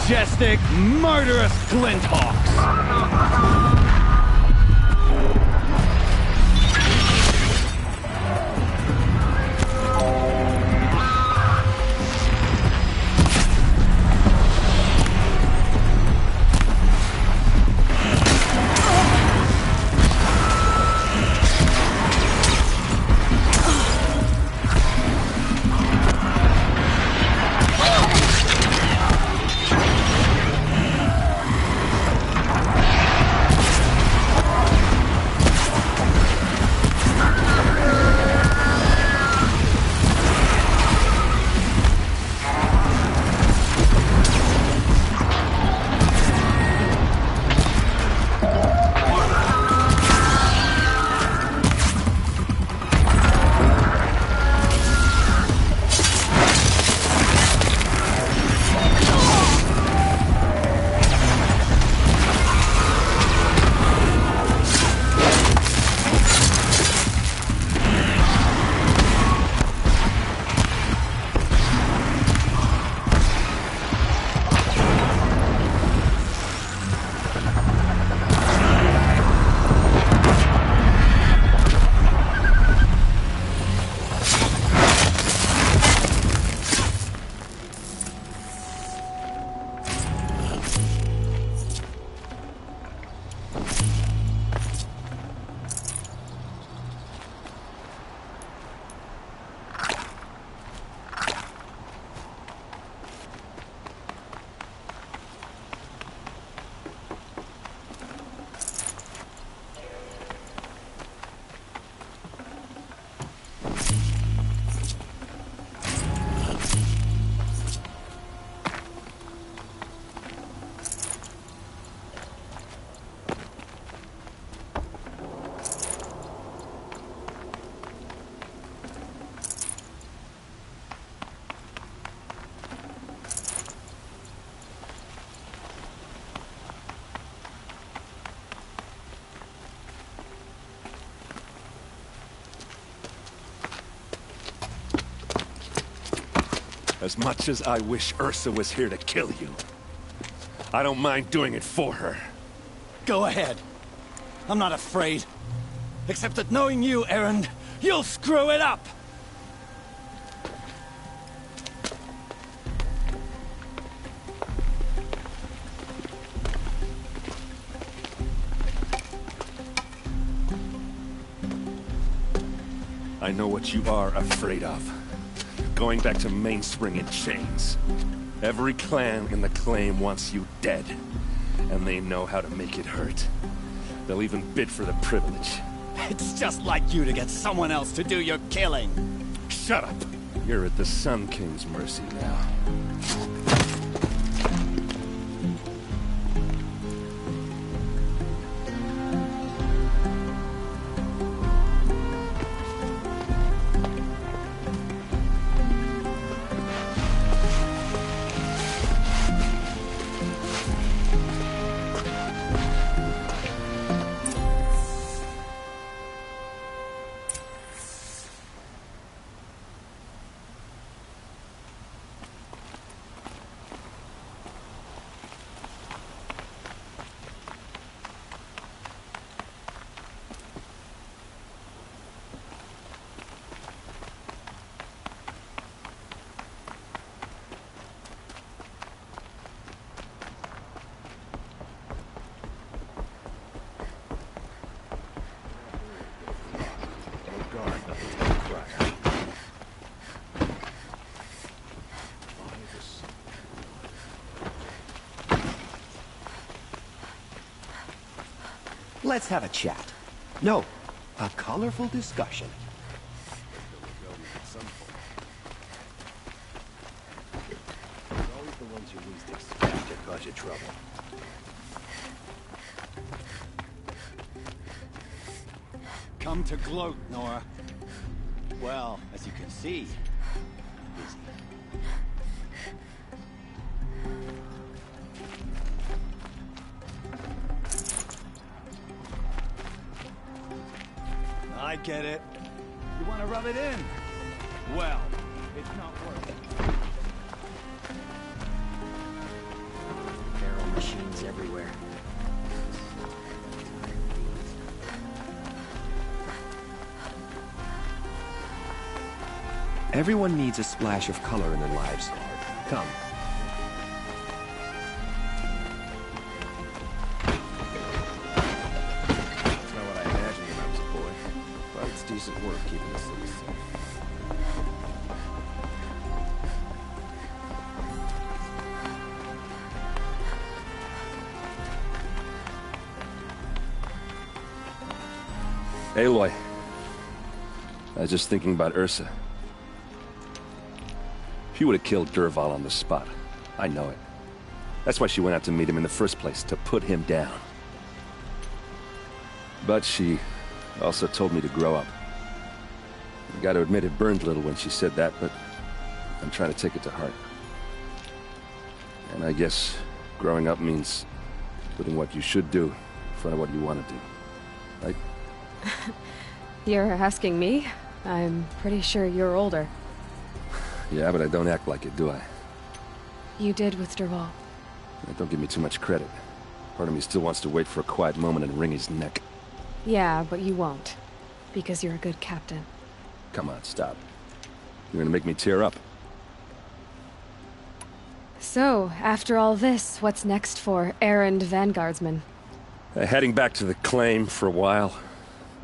Speaker 12: majestic, murderous Glinthawks!
Speaker 1: As much as I wish Ursa was here to kill you, I don't mind doing it for her.
Speaker 8: Go ahead. I'm not afraid. Except that knowing you, Erend, you'll screw it up!
Speaker 1: I know what you are afraid of. Going back to Mainspring in chains. Every clan in the claim wants you dead. And they know how to make it hurt. They'll even bid for the privilege.
Speaker 8: It's just like you to get someone else to do your killing.
Speaker 1: Shut up! You're at the Sun King's mercy now.
Speaker 3: Let's have a chat. No, a colorful discussion.
Speaker 12: Always the ones you least expect to cause you trouble.
Speaker 8: Come to gloat, Nora. Well, as you can see, busy. I get it. You want to rub it in? Well, it's not worth it.
Speaker 10: Machines everywhere.
Speaker 3: Everyone needs a splash of color in their lives. Come.
Speaker 9: It's not what I imagined when I was a boy, but it's decent work keeping the city safe.
Speaker 1: Aloy, I was just thinking about Ursa. She would have killed Dervahl on the spot. I know it. That's why she went out to meet him in the first place, to put him down. But she also told me to grow up. I gotta admit it burned a little when she said that, but I'm trying to take it to heart. And I guess growing up means putting what you should do in front of what you want to do. Right?
Speaker 2: You're asking me? I'm pretty sure you're older.
Speaker 1: Yeah, but I don't act like it, do I?
Speaker 2: You did with Dervahl.
Speaker 1: Don't give me too much credit. Part of me still wants to wait for a quiet moment and wring his neck.
Speaker 2: Yeah, but you won't. Because you're a good captain.
Speaker 1: Come on, stop. You're gonna make me tear up.
Speaker 2: So, after all this, what's next for errand vanguardsman?
Speaker 1: Heading back to the claim for a while.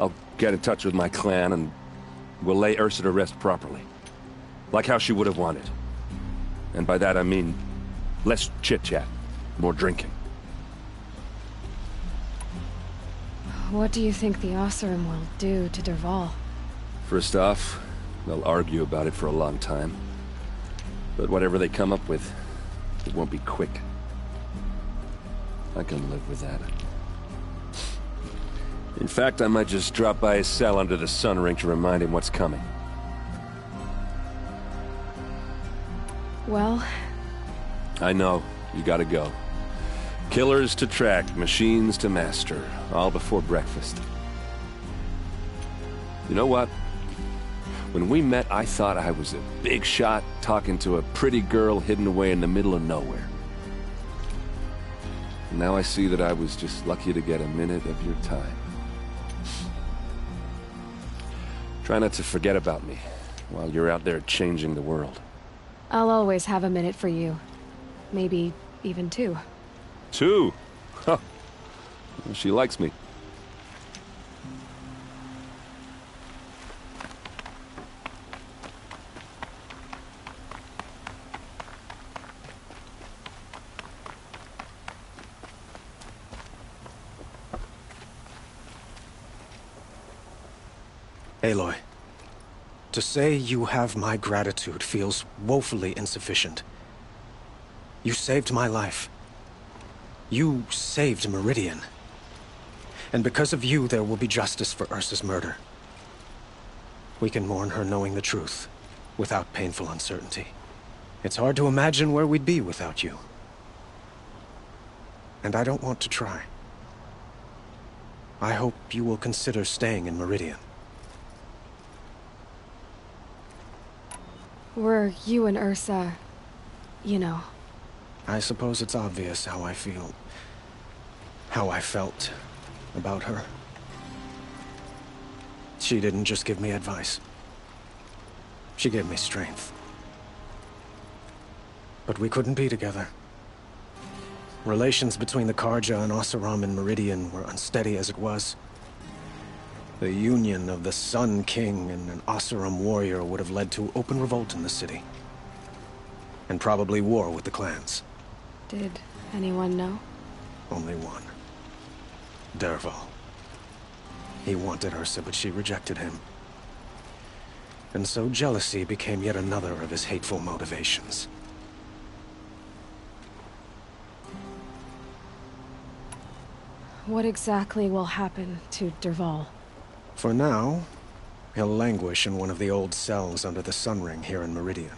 Speaker 1: I'll get in touch with my clan and we'll lay Ursa to rest properly. Like how she would have wanted. And by that I mean less chit-chat, more drinking.
Speaker 2: What do you think the Oseram will do to Dervahl?
Speaker 1: First off, they'll argue about it for a long time. But whatever they come up with, it won't be quick. I can live with that. In fact, I might just drop by his cell under the sun ring to remind him what's coming.
Speaker 2: Well...
Speaker 1: I know. You gotta go. Killers to track, machines to master. All before breakfast. You know what? When we met, I thought I was a big shot talking to a pretty girl hidden away in the middle of nowhere. And now I see that I was just lucky to get a minute of your time. Try not to forget about me while you're out there changing the world.
Speaker 2: I'll always have a minute for you. Maybe even two.
Speaker 1: Two? Huh. Well, she likes me.
Speaker 9: Aloy, to say you have my gratitude feels woefully insufficient. You saved my life. You saved Meridian. And because of you, there will be justice for Ursa's murder. We can mourn her knowing the truth, without painful uncertainty. It's hard to imagine where we'd be without you. And I don't want to try. I hope you will consider staying in Meridian.
Speaker 2: Were you and Ursa... you know...
Speaker 9: I suppose it's obvious how I feel... how I felt about her. She didn't just give me advice. She gave me strength. But we couldn't be together. Relations between the Karja and Oseram and Meridian were unsteady as it was. The union of the Sun King and an Oseram warrior would have led to open revolt in the city. And probably war with the clans.
Speaker 2: Did anyone know?
Speaker 9: Only one. Dervahl. He wanted Ursa, but she rejected him. And so jealousy became yet another of his hateful motivations.
Speaker 2: What exactly will happen to Dervahl?
Speaker 9: For now, he'll languish in one of the old cells under the Sun Ring here in Meridian.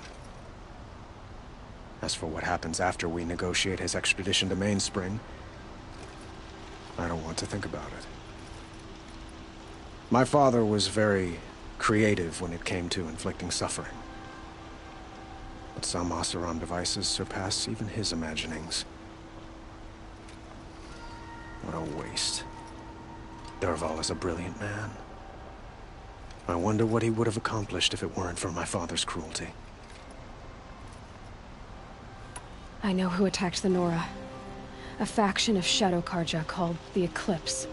Speaker 9: As for what happens after we negotiate his extradition to Mainspring, I don't want to think about it. My father was very creative when it came to inflicting suffering. But some Oseram devices surpass even his imaginings. What a waste. Dervahl is a brilliant man. I wonder what he would have accomplished if it weren't for my father's cruelty.
Speaker 2: I know who attacked the Nora. A faction of Shadow Karja called the Eclipse.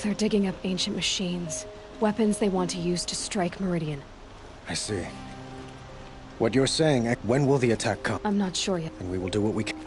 Speaker 2: They're digging up ancient machines, weapons they want to use to strike Meridian.
Speaker 9: I see. What you're saying, when will the attack come?
Speaker 2: I'm not sure yet.
Speaker 9: And we will do what we can.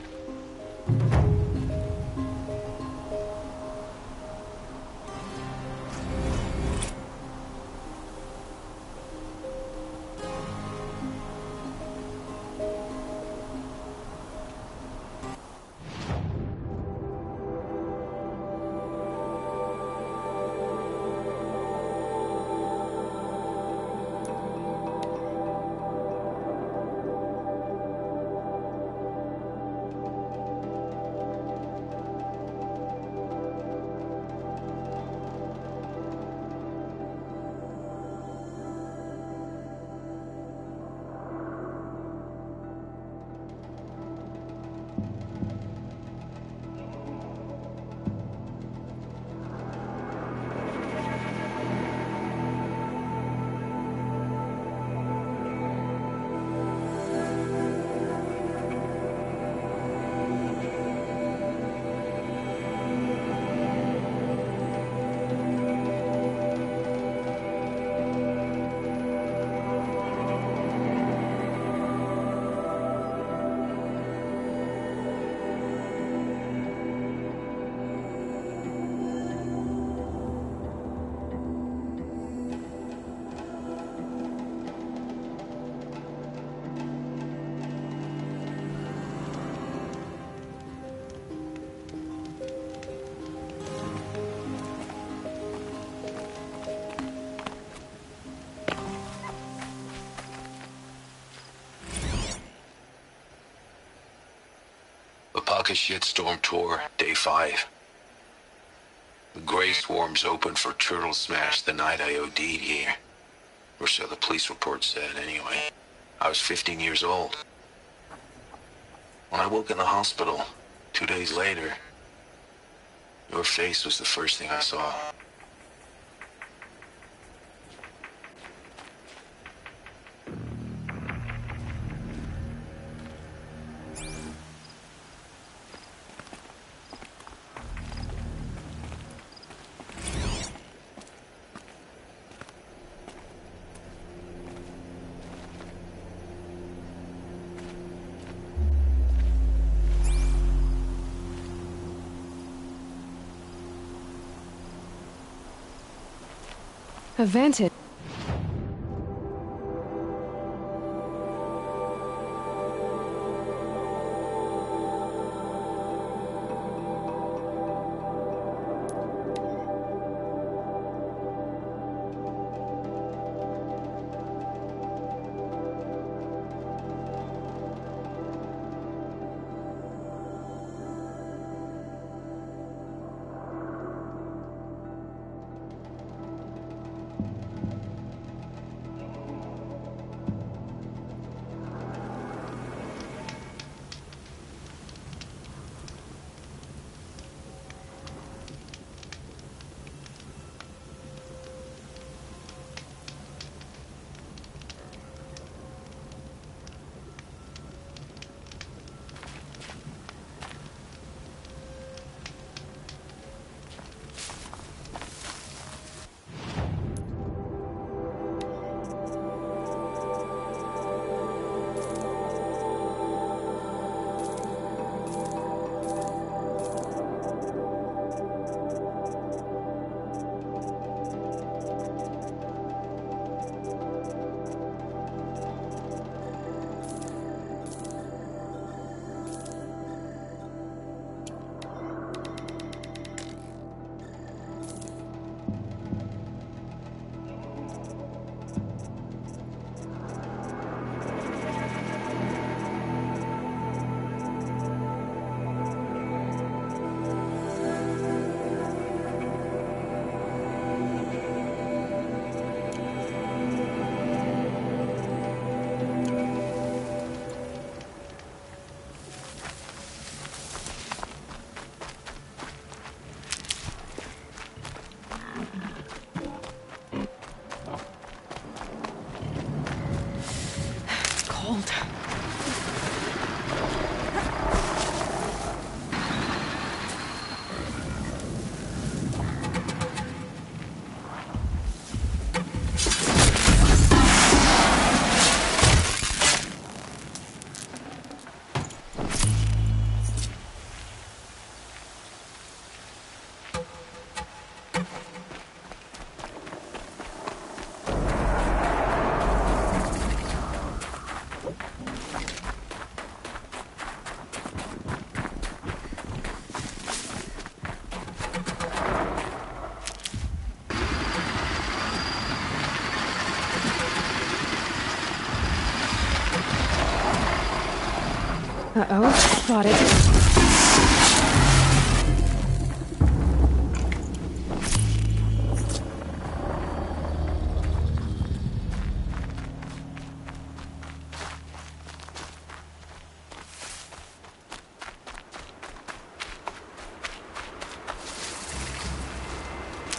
Speaker 18: Pocket Shitstorm Tour, Day 5. The Grey Swarm's open for Turtle Smash the night I OD'd here. Or so the police report said, anyway. I was 15 years old. When I woke in the hospital, 2 days later, your face was the first thing I saw.
Speaker 2: A vantage. cold. Uh-oh, spotted.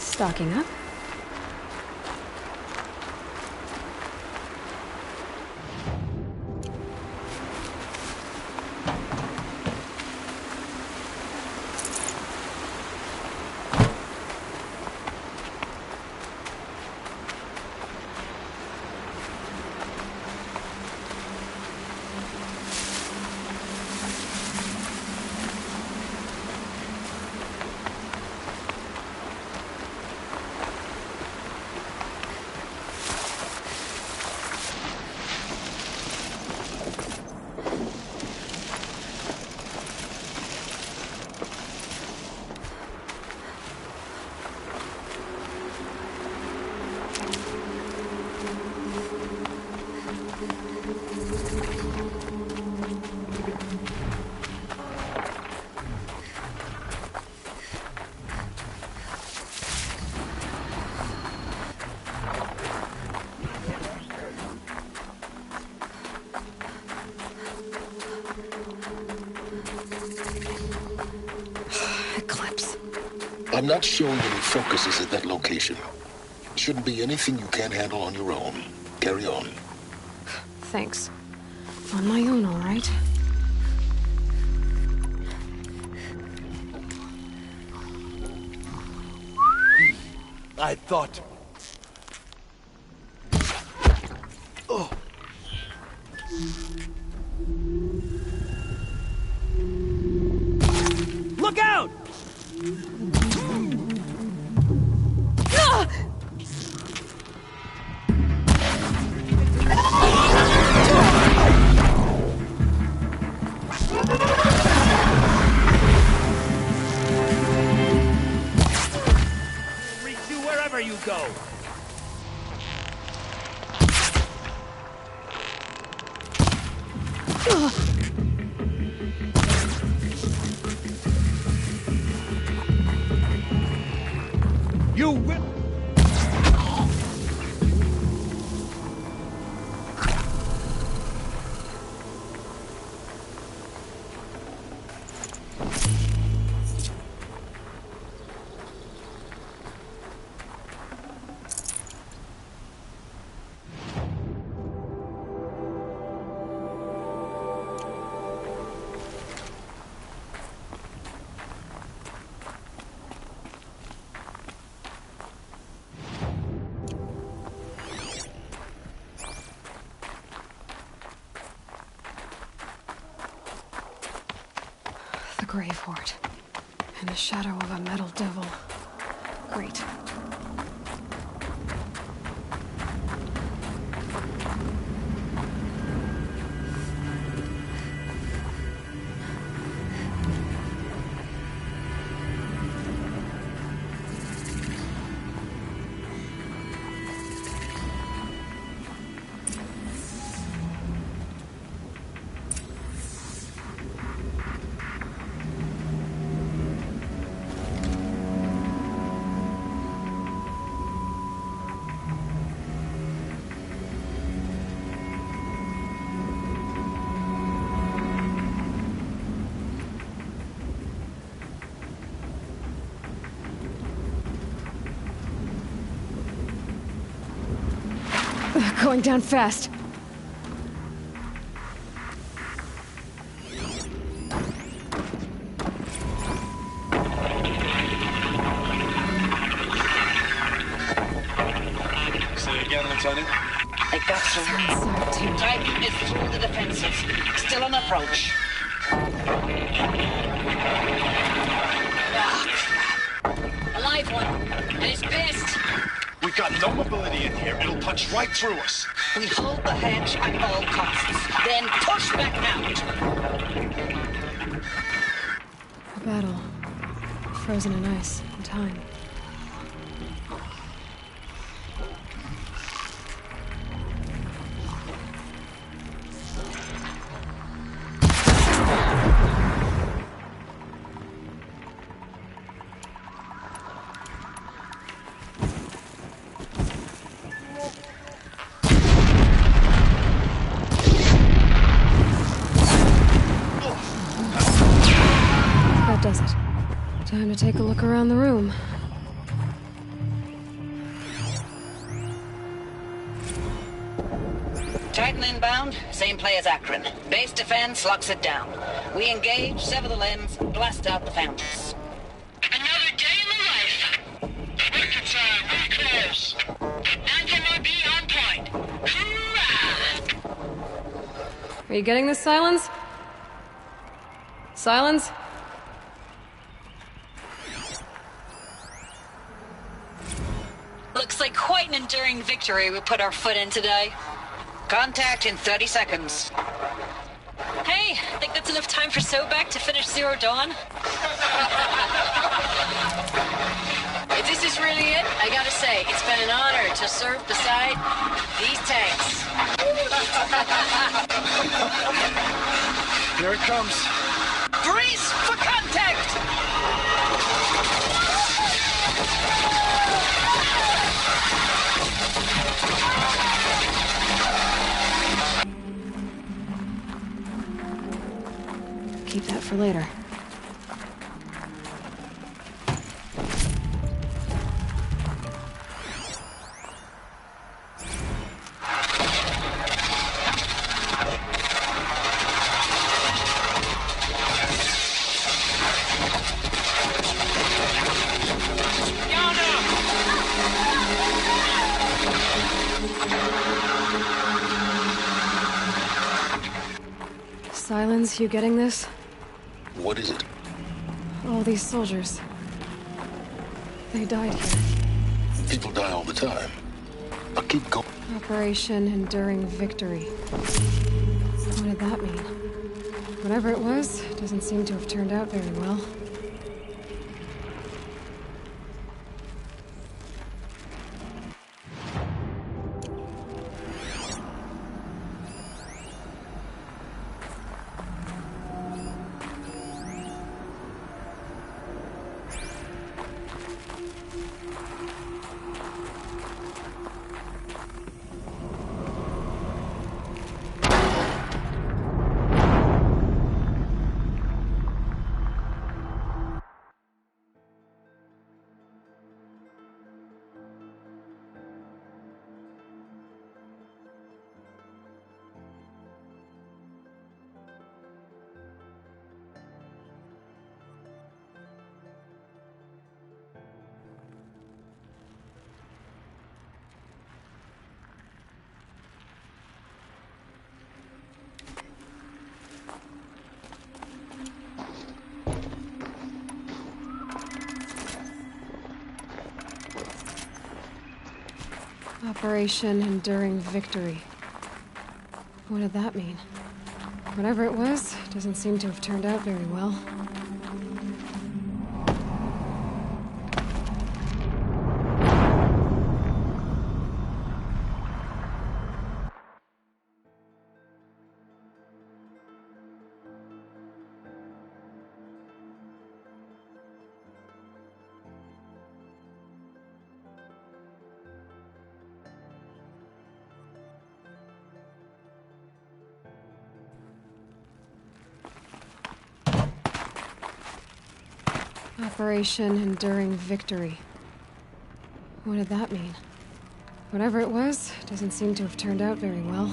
Speaker 2: Stocking up.
Speaker 18: I'm not showing any focuses at that location. Shouldn't be anything you can't handle on your own. Carry on.
Speaker 2: Thanks. On my own, all right.
Speaker 12: I thought... Oh. Look out! Reach you wherever you go. You will...
Speaker 2: The Grave Hoard. In the shadow of a metal devil. Great. Going down fast.
Speaker 19: They got through. Titan is through the defenses. Still on approach. Ah, crap. A live one. And he's pissed.
Speaker 12: We've got no mobility in here. It'll punch right through us.
Speaker 19: We hold the hedge at all costs. Then push back out.
Speaker 2: A battle. Frozen in ice and time. That does it. Time to take a look around the room.
Speaker 19: Titan inbound, same play as Akron. Base defense locks it down. We engage, sever the limbs, blast out the fountains.
Speaker 14: Another day in the life. Winter time, very close. MIB on point. Hoorah!
Speaker 2: Are you getting this, Silence? Silence?
Speaker 10: Looks like quite an enduring victory we put our foot in today.
Speaker 19: Contact in 30 seconds.
Speaker 10: Hey, think that's enough time for Sobek to finish Zero Dawn?
Speaker 20: If this is really it, I gotta say, it's been an honor to serve beside these tanks.
Speaker 12: Here it comes.
Speaker 19: Brace for contact!
Speaker 2: Keep that for later. Silence, you getting this?
Speaker 18: What is it?
Speaker 2: All these soldiers. They died here.
Speaker 18: People die all the time. But keep going.
Speaker 2: Operation Enduring Victory. What did that mean? Whatever it was, doesn't seem to have turned out very well. Operation Enduring Victory. What did that mean? Whatever it was, doesn't seem to have turned out very well. Operation Enduring Victory. What did that mean? Whatever it was, doesn't seem to have turned out very well.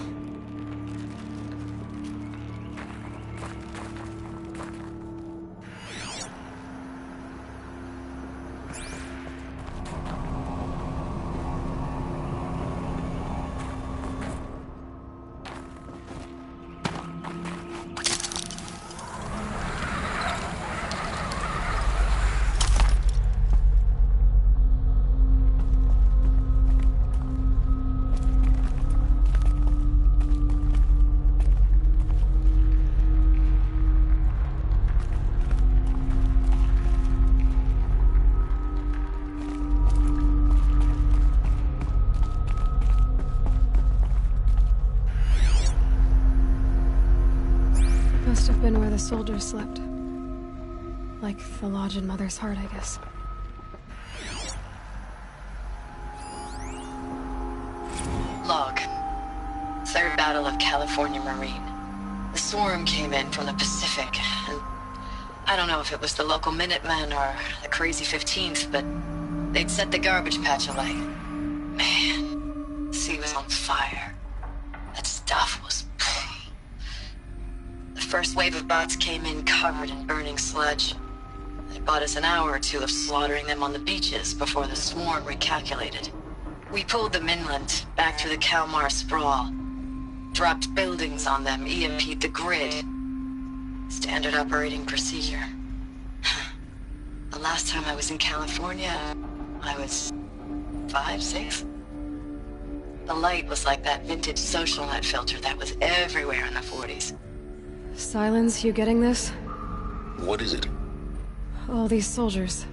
Speaker 2: have been where the soldiers slept. Like the lodge in Mother's Heart, I guess.
Speaker 20: Log. Third Battle of California Marine. The swarm came in from the Pacific, and I don't know if it was the local Minutemen or the Crazy 15th, but they'd set the garbage patch alight. Man, the sea was on fire. That stuff was... The first wave of bots came in covered in burning sludge. It bought us an hour or two of slaughtering them on the beaches before the swarm recalculated. We pulled them inland, back through the Kalmar sprawl. Dropped buildings on them, EMP'd the grid. Standard operating procedure. The last time I was in California, I was 5, 6? The light was like that vintage social net filter that was everywhere in the 40s.
Speaker 2: Silence, you getting this?
Speaker 18: What is it?
Speaker 2: All these soldiers.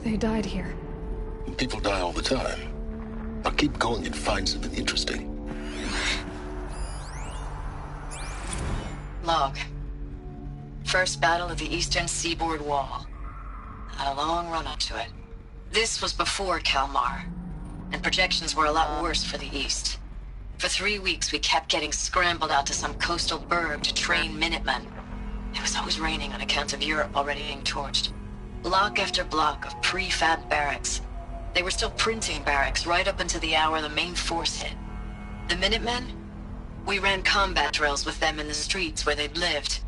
Speaker 2: They died here.
Speaker 18: People die all the time. I'll keep going and find something interesting.
Speaker 20: Log. First battle of the Eastern Seaboard Wall. Had a long run up to it. This was before Kalmar, and projections were a lot worse for the East. For 3 weeks, we kept getting scrambled out to some coastal burg to train Minutemen. It was always raining on account of Europe already being torched. Block after block of prefab barracks. They were still printing barracks right up until the hour the main force hit. The Minutemen? We ran combat drills with them in the streets where they'd lived,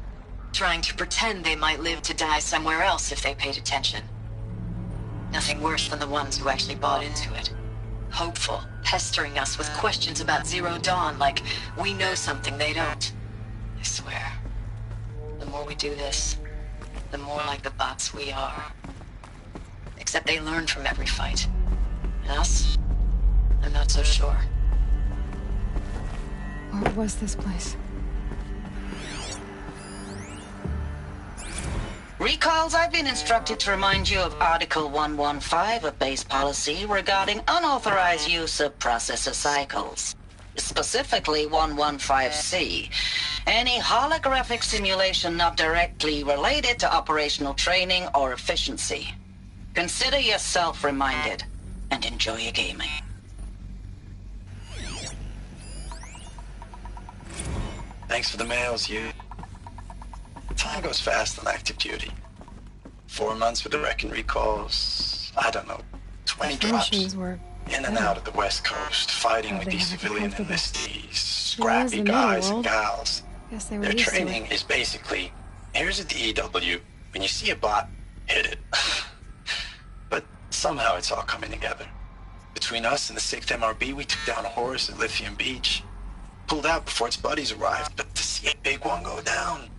Speaker 20: trying to pretend they might live to die somewhere else if they paid attention. Nothing worse than the ones who actually bought into it. Hopeful, pestering us with questions about Zero Dawn like we know something they don't. I swear, the more we do this, the more like the bots we are. Except they learn from every fight. And us? I'm not so sure.
Speaker 2: What was this place?
Speaker 19: Recalls, I've been instructed to remind you of Article 115 of base policy regarding unauthorized use of processor cycles. Specifically 115C. Any holographic simulation not directly related to operational training or efficiency. Consider yourself reminded, and enjoy your gaming.
Speaker 13: Thanks for the mails, you. Time goes fast on active duty. 4 months with the wrecking recalls, I don't know, 20 drops.
Speaker 2: Were
Speaker 13: in and out of the West Coast, fighting with these civilian enlistees, scrappy guys and gals.
Speaker 2: Guess they were
Speaker 13: Their
Speaker 2: used to
Speaker 13: training
Speaker 2: it.
Speaker 13: is basically, here's a DEW, when you see a bot, hit it. But somehow it's all coming together. Between us and the 6th MRB, we took down a horse at Lithium Beach. Pulled out before its buddies arrived, but to see a big one go down,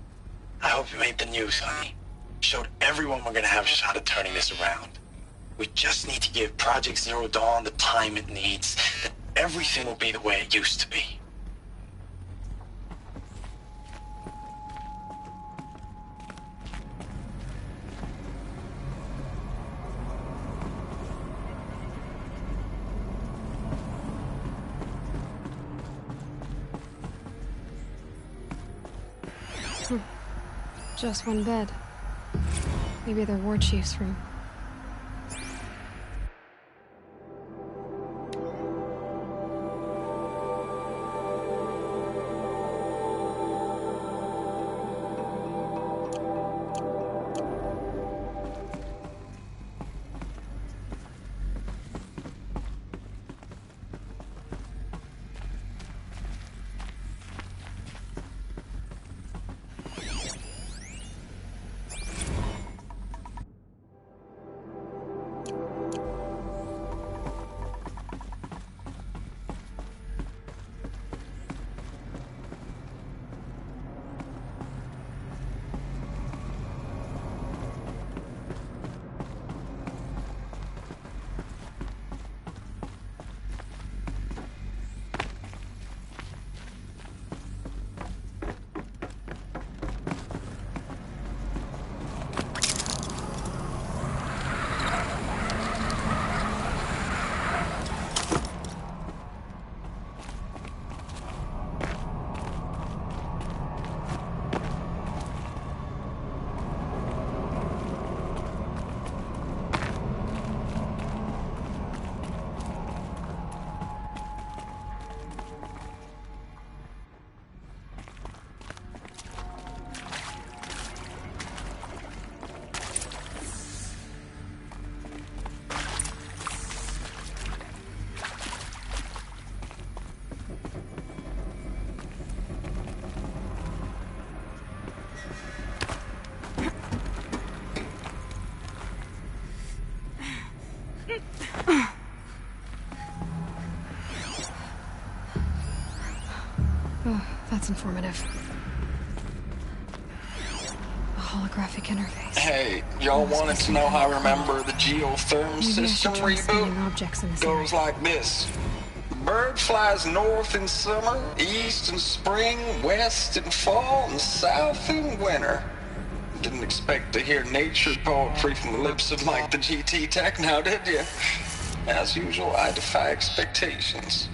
Speaker 13: I hope you made the news, honey. Showed everyone we're gonna have a shot at turning this around. We just need to give Project Zero Dawn the time it needs, that everything will be the way it used to be.
Speaker 2: Just one bed. Maybe their war chief's room. Oh, that's informative. A holographic interface.
Speaker 13: Hey, y'all wanted to know how I remember the geotherm
Speaker 2: Maybe
Speaker 13: system
Speaker 2: I should try scanning
Speaker 13: reboot?
Speaker 2: objects in this
Speaker 13: Goes
Speaker 2: area.
Speaker 13: like this. Bird flies north in summer, east in spring, west in fall, and south in winter. Didn't expect to hear nature poetry from the lips of Mike the GT Tech now, did you? As usual, I defy expectations.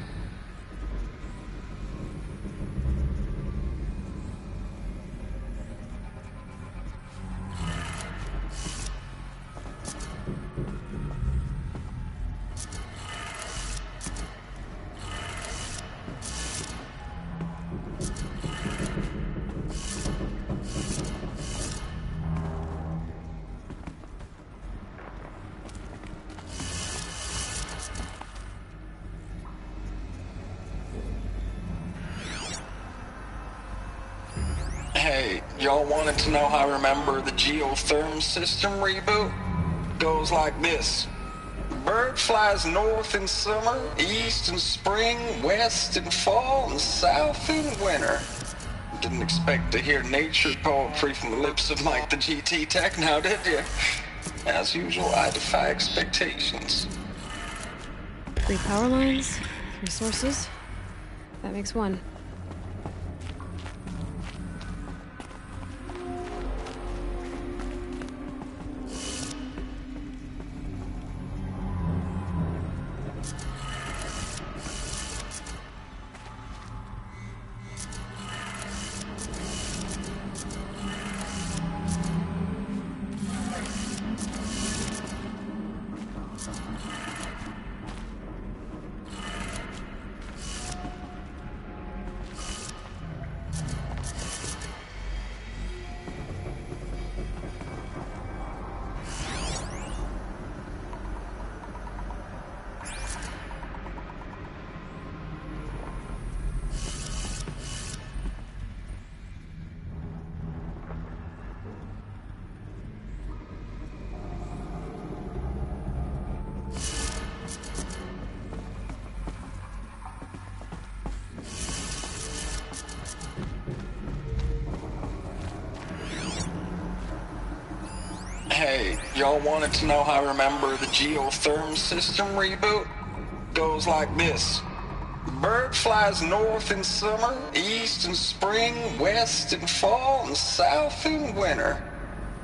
Speaker 13: Hey, y'all wanted to know how I remember the geotherm system reboot? Goes like this. Bird flies north in summer, east in spring, west in fall, and south in winter. Didn't expect to hear nature poetry from the lips of Mike the GT Tech now, did you? As usual, I defy expectations.
Speaker 2: 3 power lines, 3 sources. That makes 1.
Speaker 13: Hey, y'all wanted to know how I remember the geotherm system reboot? Goes like this. Bird flies north in summer, east in spring, west in fall, and south in winter.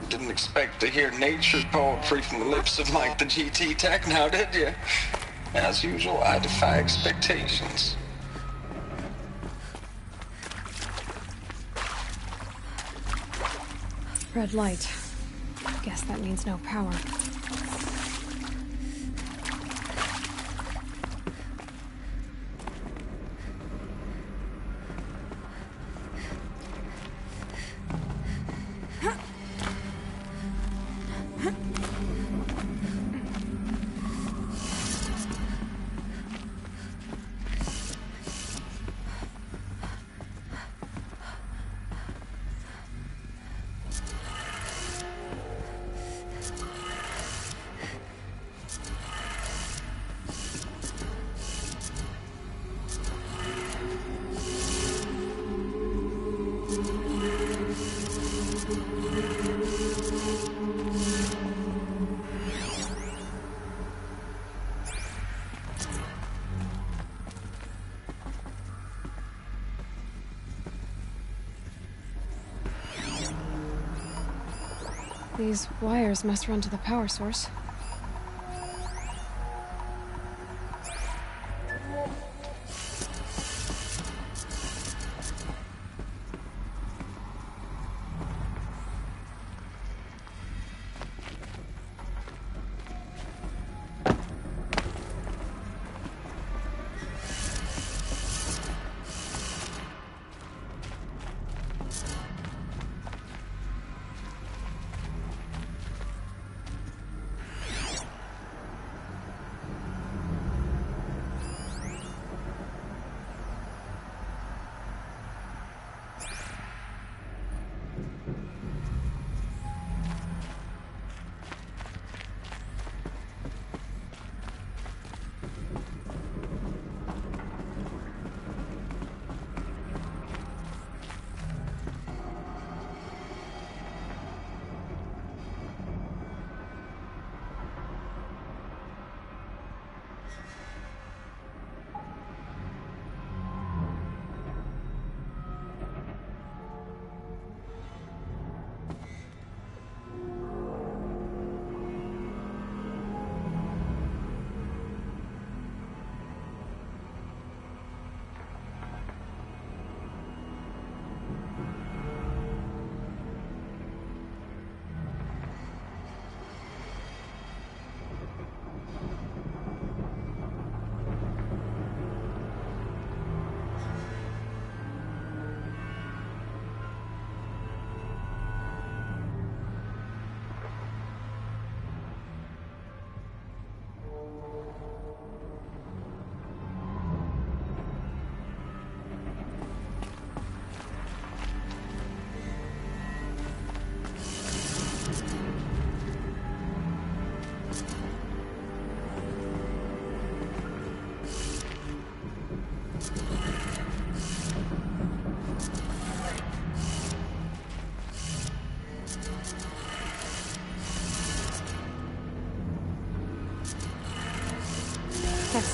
Speaker 13: Didn't expect to hear nature poetry from the lips of Mike the GT Tech now, did you? As usual, I defy expectations.
Speaker 2: Red light. Guess that means no power. These wires must run to the power source.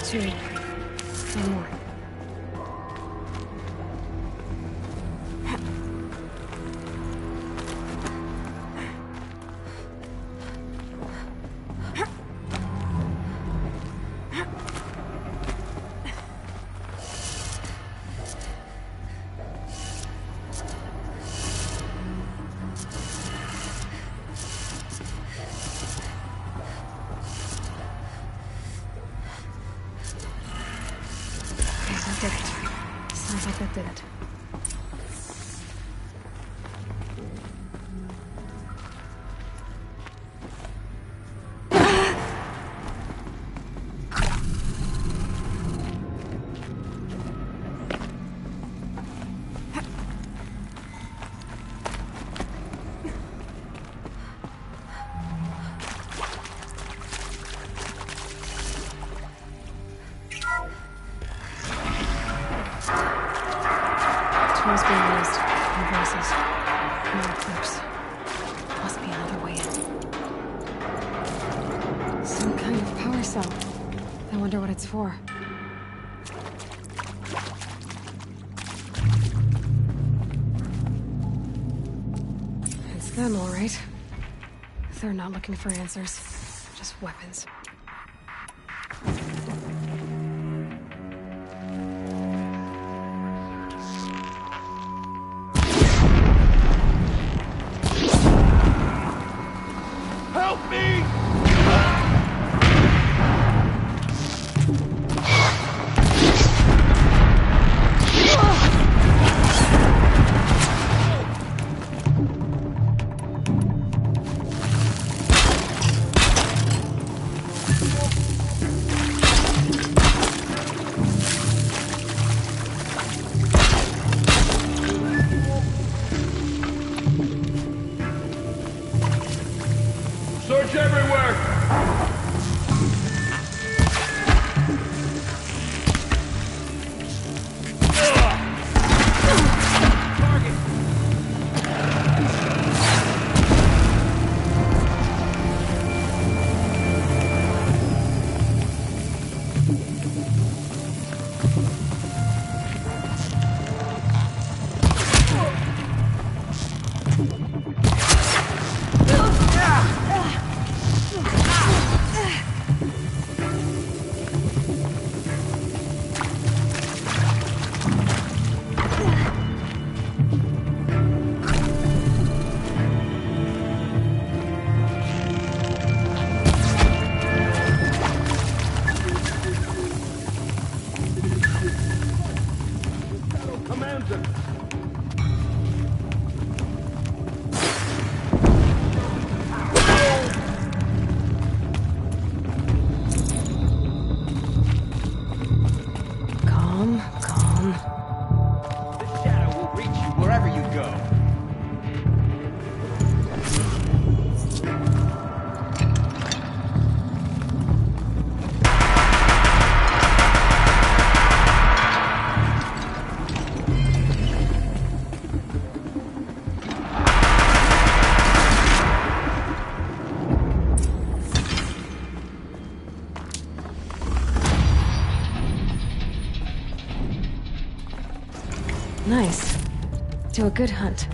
Speaker 2: 2. One more. Did it. Sounds like that did it. Tools being used. No voices. No clips. Must be another way in. Some kind of power cell. I wonder what it's for. It's them, all right. They're not looking for answers. Just weapons.
Speaker 12: Help me! Search everywhere! Commander!
Speaker 2: Calm, calm.
Speaker 17: The shadow will reach you wherever you go.
Speaker 2: Nice. Do a good hunt.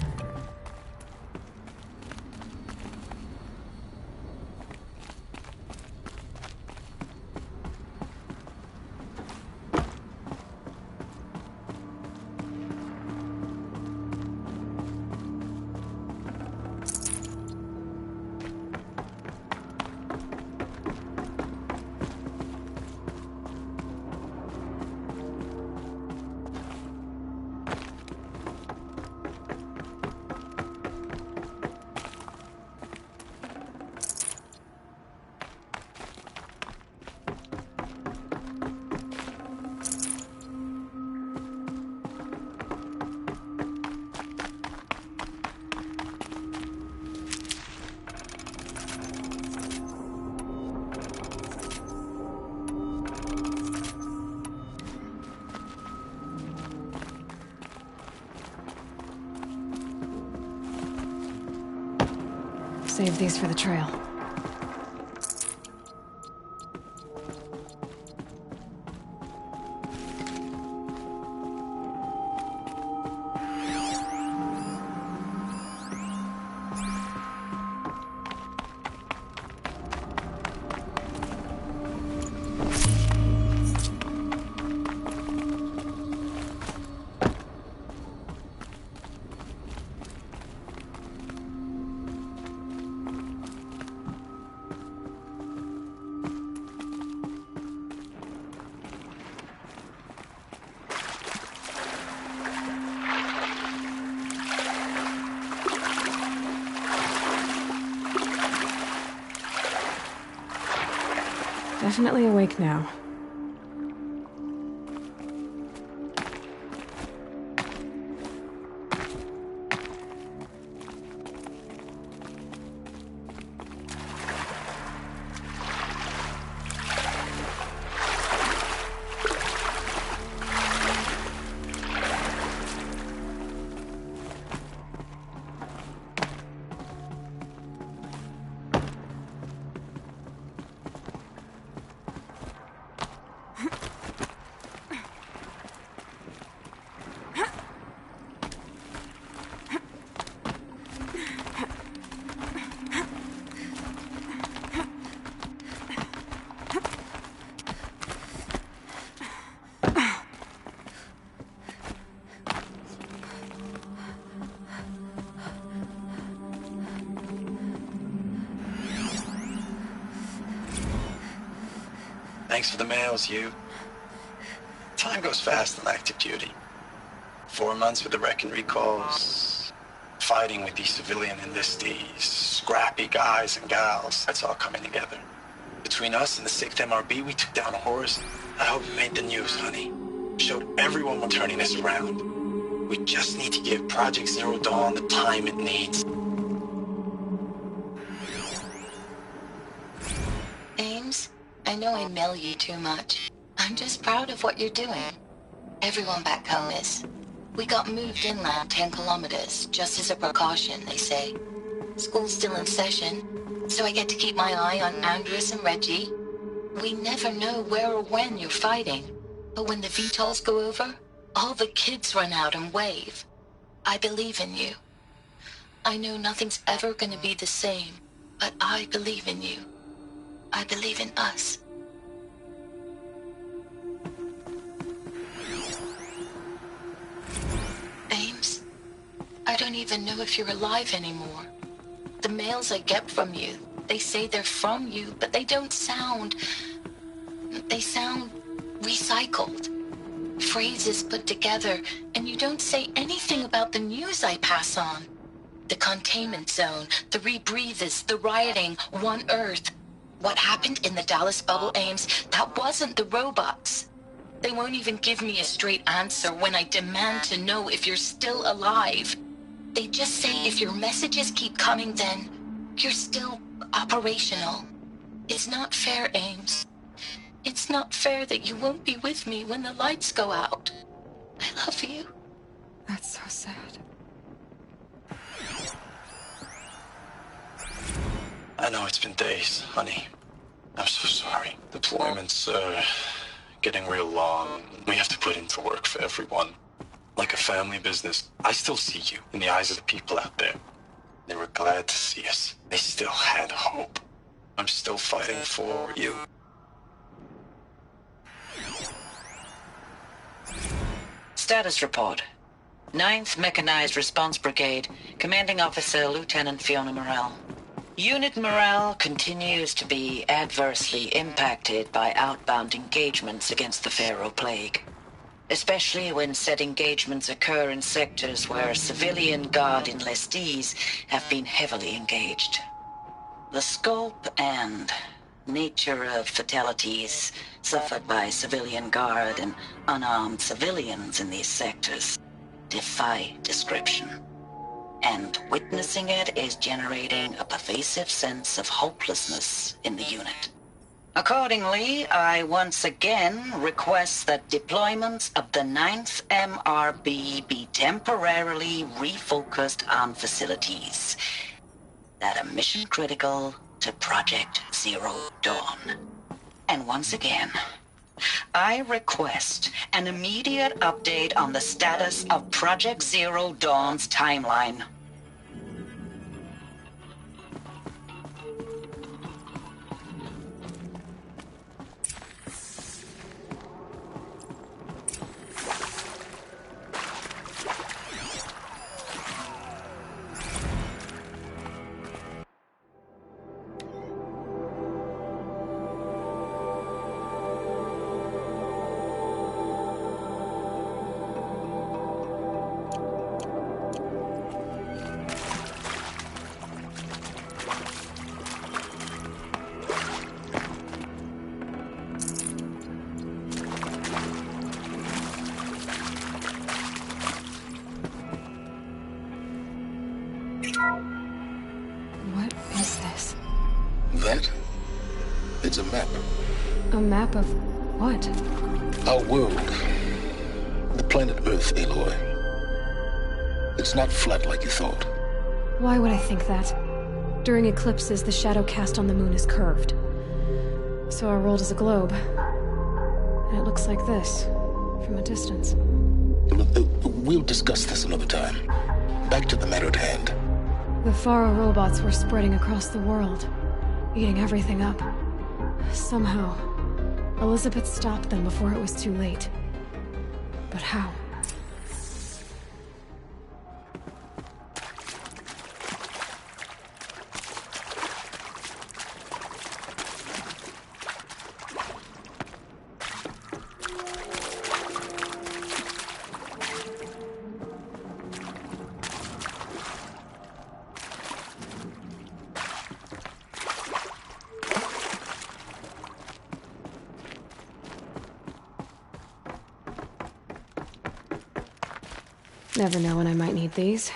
Speaker 2: Save these for the trail. Definitely awake now.
Speaker 13: Thanks for the mails, you. Time goes fast on active duty. 4 months with the wreck and recalls. Fighting with these civilian enlistees. Scrappy guys and gals. That's all coming together. Between us and the 6th MRB, we took down a horse. I hope it made the news, honey. Showed everyone we're turning this around. We just need to give Project Zero Dawn the time it needs.
Speaker 20: Ames, I know I mail you too much. I'm just proud of what you're doing. Everyone back home is. We got moved inland 10 kilometers, just as a precaution, they say. School's still in session, so I get to keep my eye on Andres and Reggie. We never know where or when you're fighting, but when the VTOLs go over, all the kids run out and wave. I believe in you. I know nothing's ever gonna be the same, but I believe in you. I believe in us. Ames, I don't even know if you're alive anymore. The mails I get from you, they say they're from you, but they don't sound... They sound recycled. Phrases put together, and you don't say anything about the news I pass on. The containment zone, the rebreathers, the rioting, One Earth. What happened in the Dallas bubble, Ames, that wasn't the robots. They won't even give me a straight answer when I demand to know if you're still alive. They just say if your messages keep coming, then you're still operational. It's not fair, Ames. It's not fair that you won't be with me when the lights go out. I love you.
Speaker 2: That's so sad.
Speaker 13: I know it's been days, honey. I'm so sorry. Deployment's, getting real long. We have to put into work for everyone. Like a family business. I still see you in the eyes of the people out there. They were glad to see us. They still had hope. I'm still fighting for you.
Speaker 19: Status report. 9th Mechanized Response Brigade, Commanding Officer Lieutenant Fiona Morrell. Unit morale continues to be adversely impacted by outbound engagements against the Pharaoh Plague, especially when said engagements occur in sectors where civilian guard enlistees have been heavily engaged. The scope and nature of fatalities suffered by civilian guard and unarmed civilians in these sectors defy description. And witnessing it is generating a pervasive sense of hopelessness in the unit. Accordingly, I once again request that deployments of the 9th MRB be temporarily refocused on facilities that are mission critical to Project Zero Dawn. And once again, I request an immediate update on the status of Project Zero Dawn's timeline.
Speaker 18: It's a map.
Speaker 2: A map of what?
Speaker 18: Our world. The planet Earth, Aloy. It's not flat like you thought.
Speaker 2: Why would I think that? During eclipses, the shadow cast on the moon is curved. So our world is a globe. And it looks like this, from a distance.
Speaker 18: We'll discuss this another time. Back to the matter at hand.
Speaker 2: The Faro robots were spreading across the world, eating everything up. Somehow, Elizabeth stopped them before it was too late. But how? Never know when I might need these.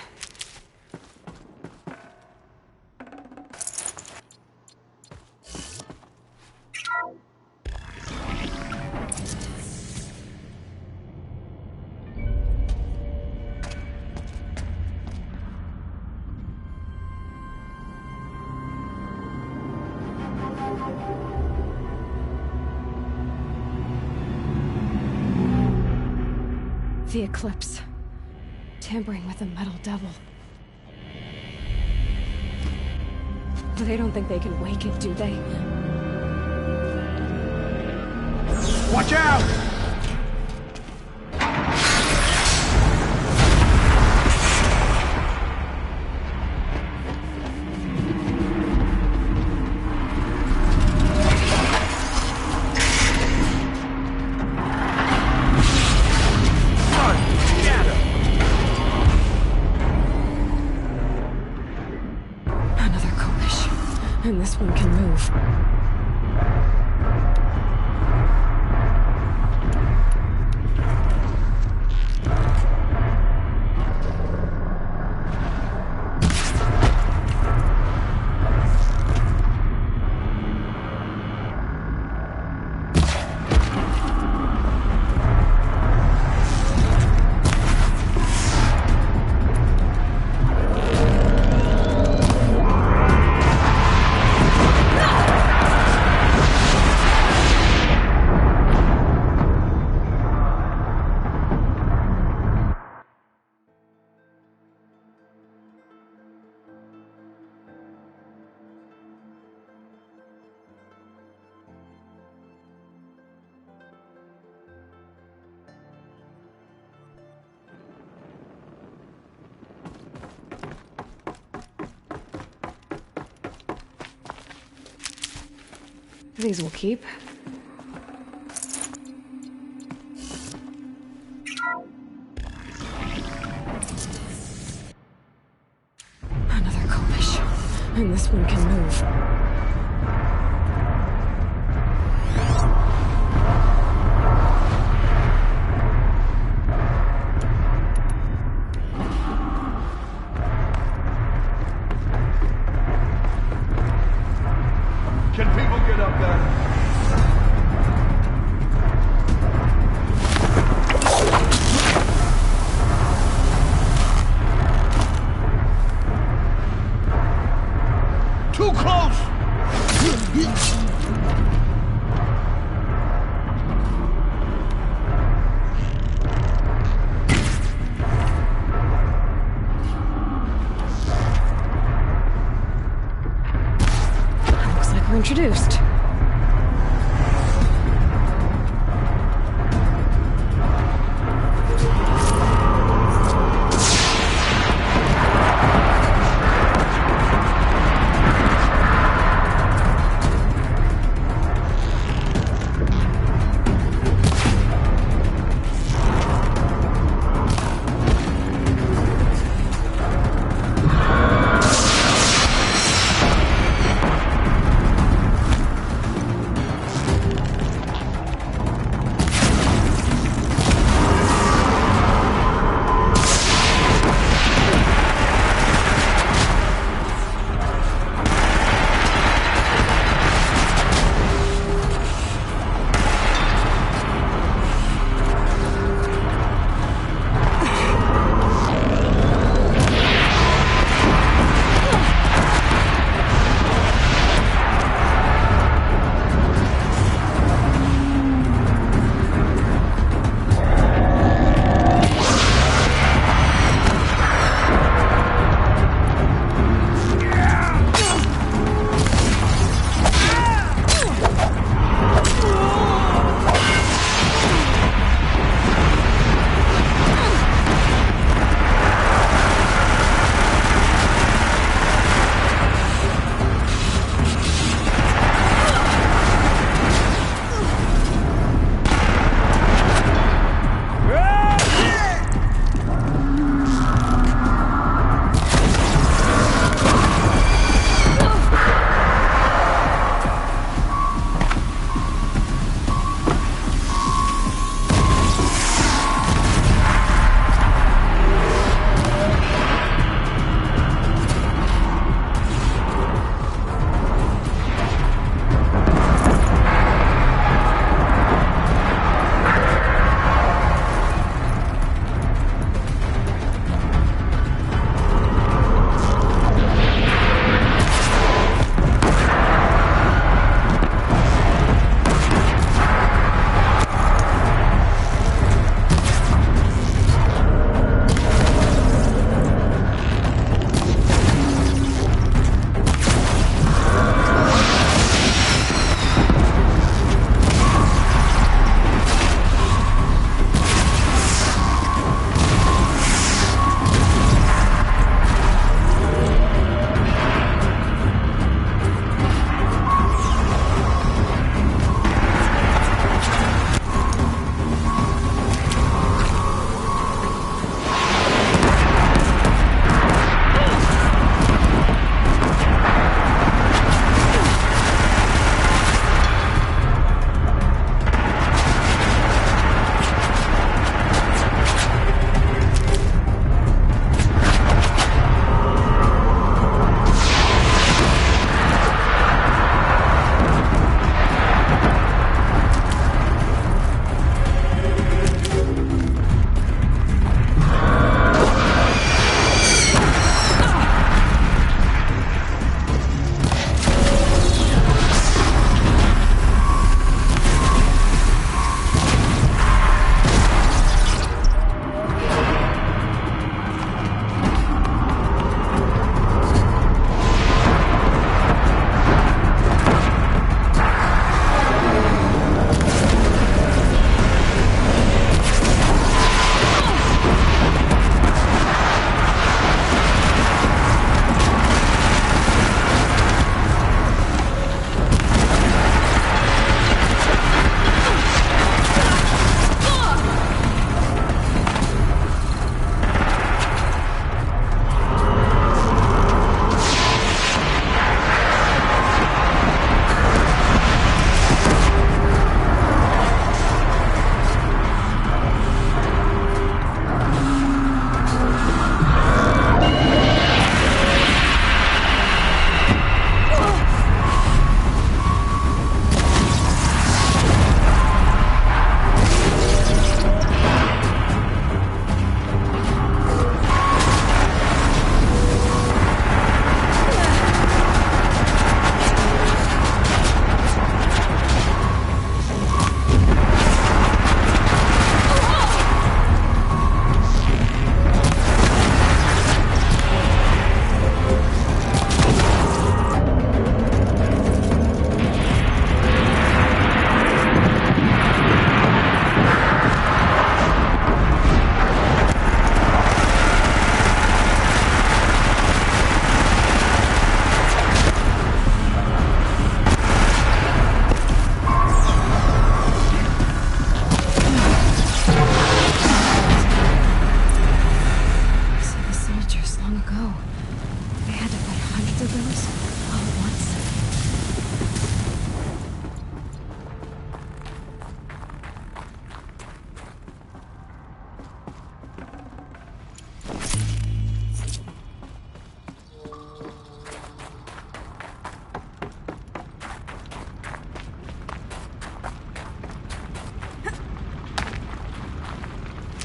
Speaker 2: The eclipse. Tampering with the metal devil. They don't think they can wake it, do they?
Speaker 16: Watch out!
Speaker 2: And this one can move. These will keep. Another Kovish. And this one can move.
Speaker 16: Can people get up there? Too close!
Speaker 2: Looks like we're introduced.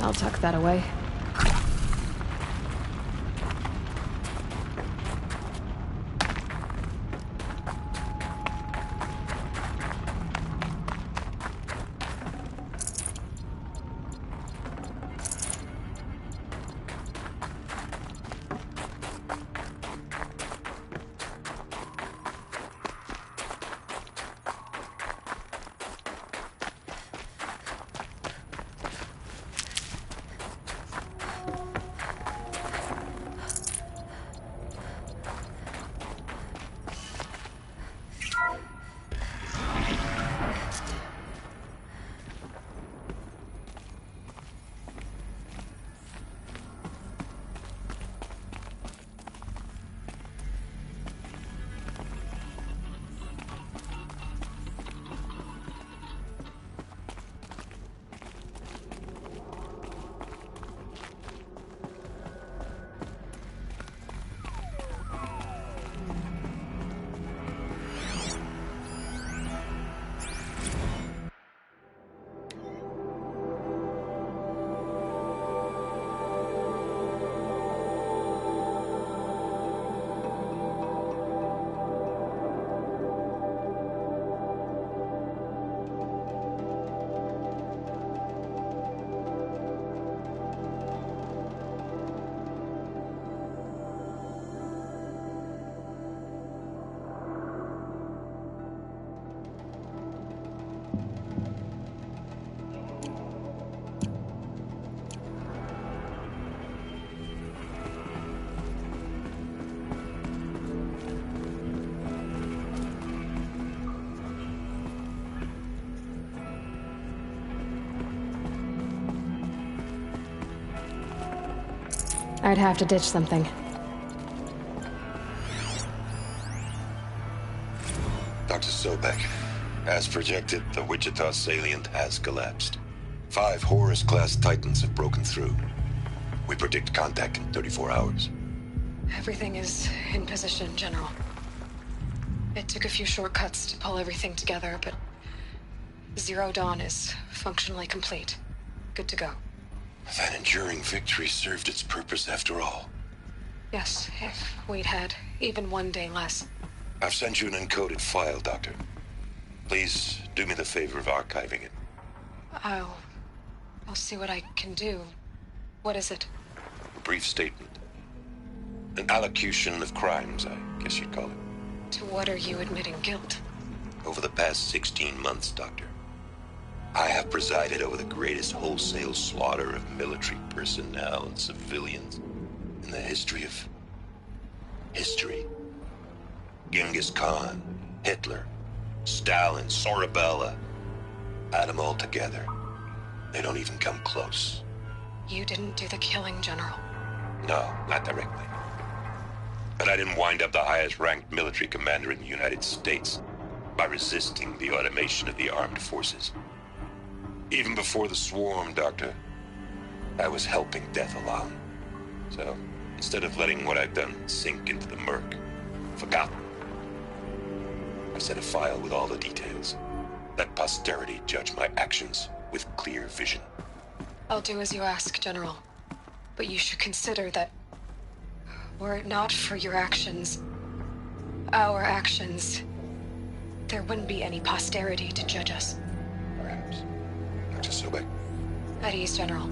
Speaker 2: I'll tuck that away. I'd have to ditch something.
Speaker 18: Dr. Sobek, as projected, the Wichita salient has collapsed. 5 Horus-class Titans have broken through. We predict contact in 34 hours.
Speaker 20: Everything is in position, General. It took a few shortcuts to pull everything together, but Zero Dawn is functionally complete. Good to go.
Speaker 18: That enduring victory served its purpose after all.
Speaker 20: Yes, if we'd had even one day less.
Speaker 18: I've sent you an encoded file, Doctor. Please do me the favor of archiving it.
Speaker 20: I'll see what I can do. What is it?
Speaker 18: A brief statement. An allocution of crimes, I guess you'd call it.
Speaker 20: To what are you admitting guilt?
Speaker 18: Over the past 16 months, Doctor, I have presided over the greatest wholesale slaughter of military personnel and civilians in the history of history. Genghis Khan, Hitler, Stalin, Sorabella, add them all together. They don't even come close.
Speaker 20: You didn't do the killing, General.
Speaker 18: No, not directly. But I didn't wind up the highest-ranked military commander in the United States by resisting the automation of the armed forces. Even before the swarm, Doctor, I was helping death along. So, instead of letting what I've done sink into the murk, forgotten, I set a file with all the details. Let posterity judge my actions with clear vision.
Speaker 20: I'll do as you ask, General. But you should consider that were it not for your actions, our actions, there wouldn't be any posterity to judge us.
Speaker 18: Perhaps. Dr. Sobek.
Speaker 20: At ease, General.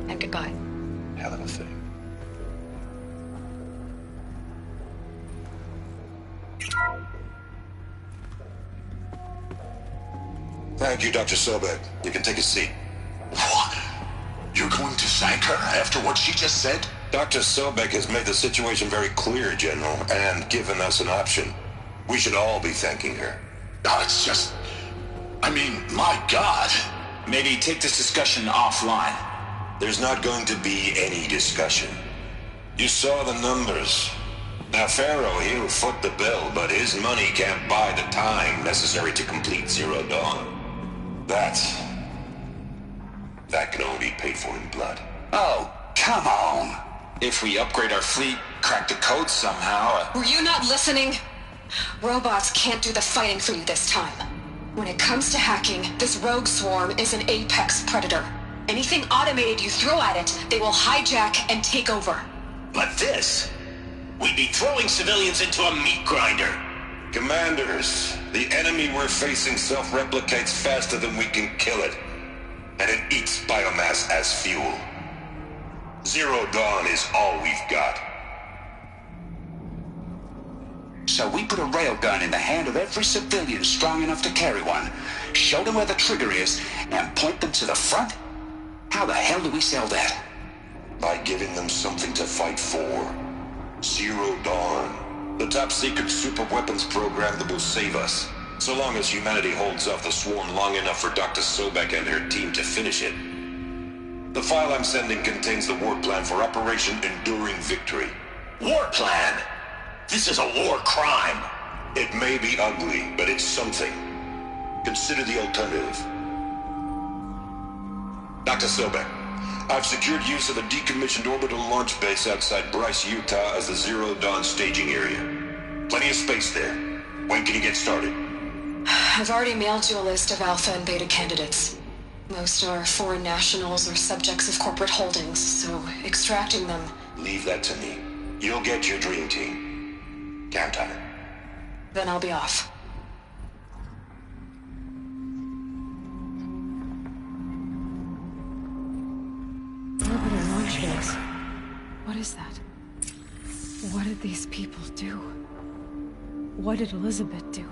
Speaker 20: And goodbye.
Speaker 18: Hell of a thing. Thank you, Dr. Sobek. You can take a seat.
Speaker 21: What? You're going to thank her after what she just said?
Speaker 18: Dr. Sobek has made the situation very clear, General, and given us an option. We should all be thanking her.
Speaker 21: No, it's just... I mean, my God.
Speaker 22: Maybe take this discussion offline.
Speaker 18: There's not going to be any discussion. You saw the numbers. Now, Pharaoh, he'll foot the bill, but his money can't buy the time necessary to complete Zero Dawn. That can only be paid for in blood.
Speaker 22: Oh, Come on. If we upgrade our fleet, crack the code somehow...
Speaker 20: Were you not listening? Robots can't do the fighting for you this time. When it comes to hacking, this rogue swarm is an apex predator. Anything automated you throw at it, they will hijack and take over.
Speaker 21: But this? We'd be throwing civilians into a meat grinder.
Speaker 4: Commanders, the enemy we're facing self-replicates faster than we can kill it. And it eats biomass as fuel. Zero Dawn is all we've got.
Speaker 22: So we put a railgun in the hand of every civilian strong enough to carry one, show them where the trigger is, and point them to the front? How the hell do we sell that?
Speaker 4: By giving them something to fight for. Zero Dawn. The top-secret super-weapons program that will save us. So long as humanity holds off the swarm long enough for Dr. Sobek and her team to finish it. The file I'm sending contains the war plan for Operation Enduring Victory.
Speaker 21: War plan? This is a war crime.
Speaker 4: It may be ugly, but it's something. Consider the alternative. Dr. Sobek, I've secured use of the decommissioned orbital launch base outside Bryce, Utah as the Zero Dawn staging area. Plenty of space there. When can you get started?
Speaker 20: I've already mailed you a list of alpha and beta candidates. Most are foreign nationals or subjects of corporate holdings, so extracting them...
Speaker 4: Leave that to me. You'll get your dream team. Count on it.
Speaker 20: Then I'll be off.
Speaker 2: Orbital launch base. What is that? What did these people do? What did Elizabeth do?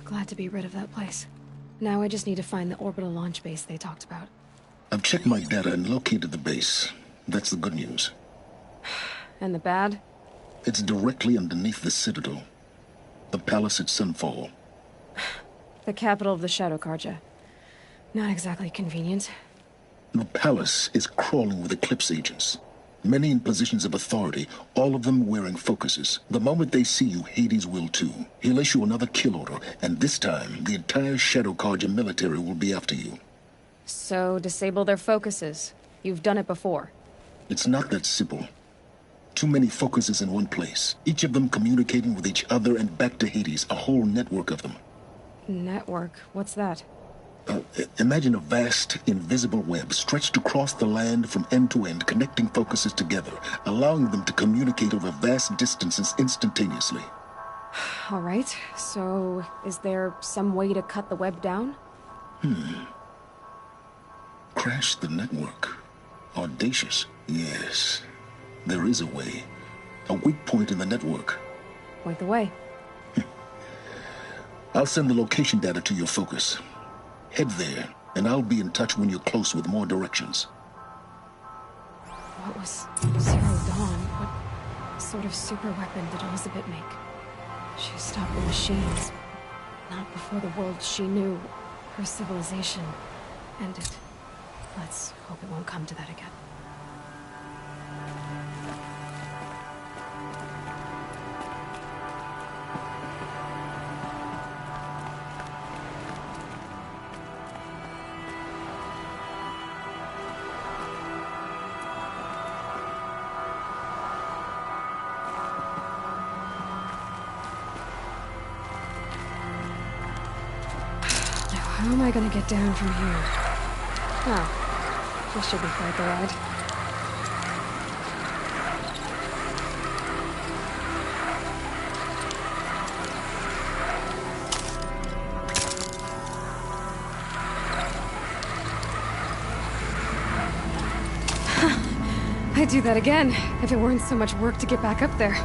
Speaker 2: Glad to be rid of that place. Now I just need to find the orbital launch base they talked about.
Speaker 5: I've checked my data and located the base. That's the good news.
Speaker 2: And the bad?
Speaker 5: It's directly underneath the Citadel. The palace at Sunfall.
Speaker 2: The capital of the Shadow Carja. Not exactly convenient.
Speaker 5: The palace is crawling with Eclipse agents. Many in positions of authority, all of them wearing focuses. The moment they see you, Hades will too. He'll issue another kill order, and this time, the entire Shadow Carja military will be after you.
Speaker 2: So, disable their focuses. You've done it before.
Speaker 5: It's not that simple. Too many focuses in one place, each of them communicating with each other and back to Hades, a whole network of them.
Speaker 2: Network? What's that?
Speaker 5: Imagine a vast, invisible web stretched across the land from end to end, connecting focuses together, allowing them to communicate over vast distances instantaneously.
Speaker 2: All right, so is there some way to cut the web down?
Speaker 5: Crash the network. Audacious. Yes, there is a way. A weak point in the network.
Speaker 2: Point the way.
Speaker 5: I'll send the location data to your focus. Head there, and I'll be in touch when you're close with more directions.
Speaker 2: What was Zero Dawn? What sort of super weapon did Elizabeth make? She stopped the machines. Not before the world she knew, her civilization, ended. Let's hope it won't come to that again. How am I gonna get down from here? Oh, this should be quite the ride. I'd do that again, if it weren't so much work to get back up there.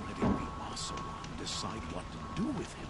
Speaker 6: letting the Oseram decide what to do with him.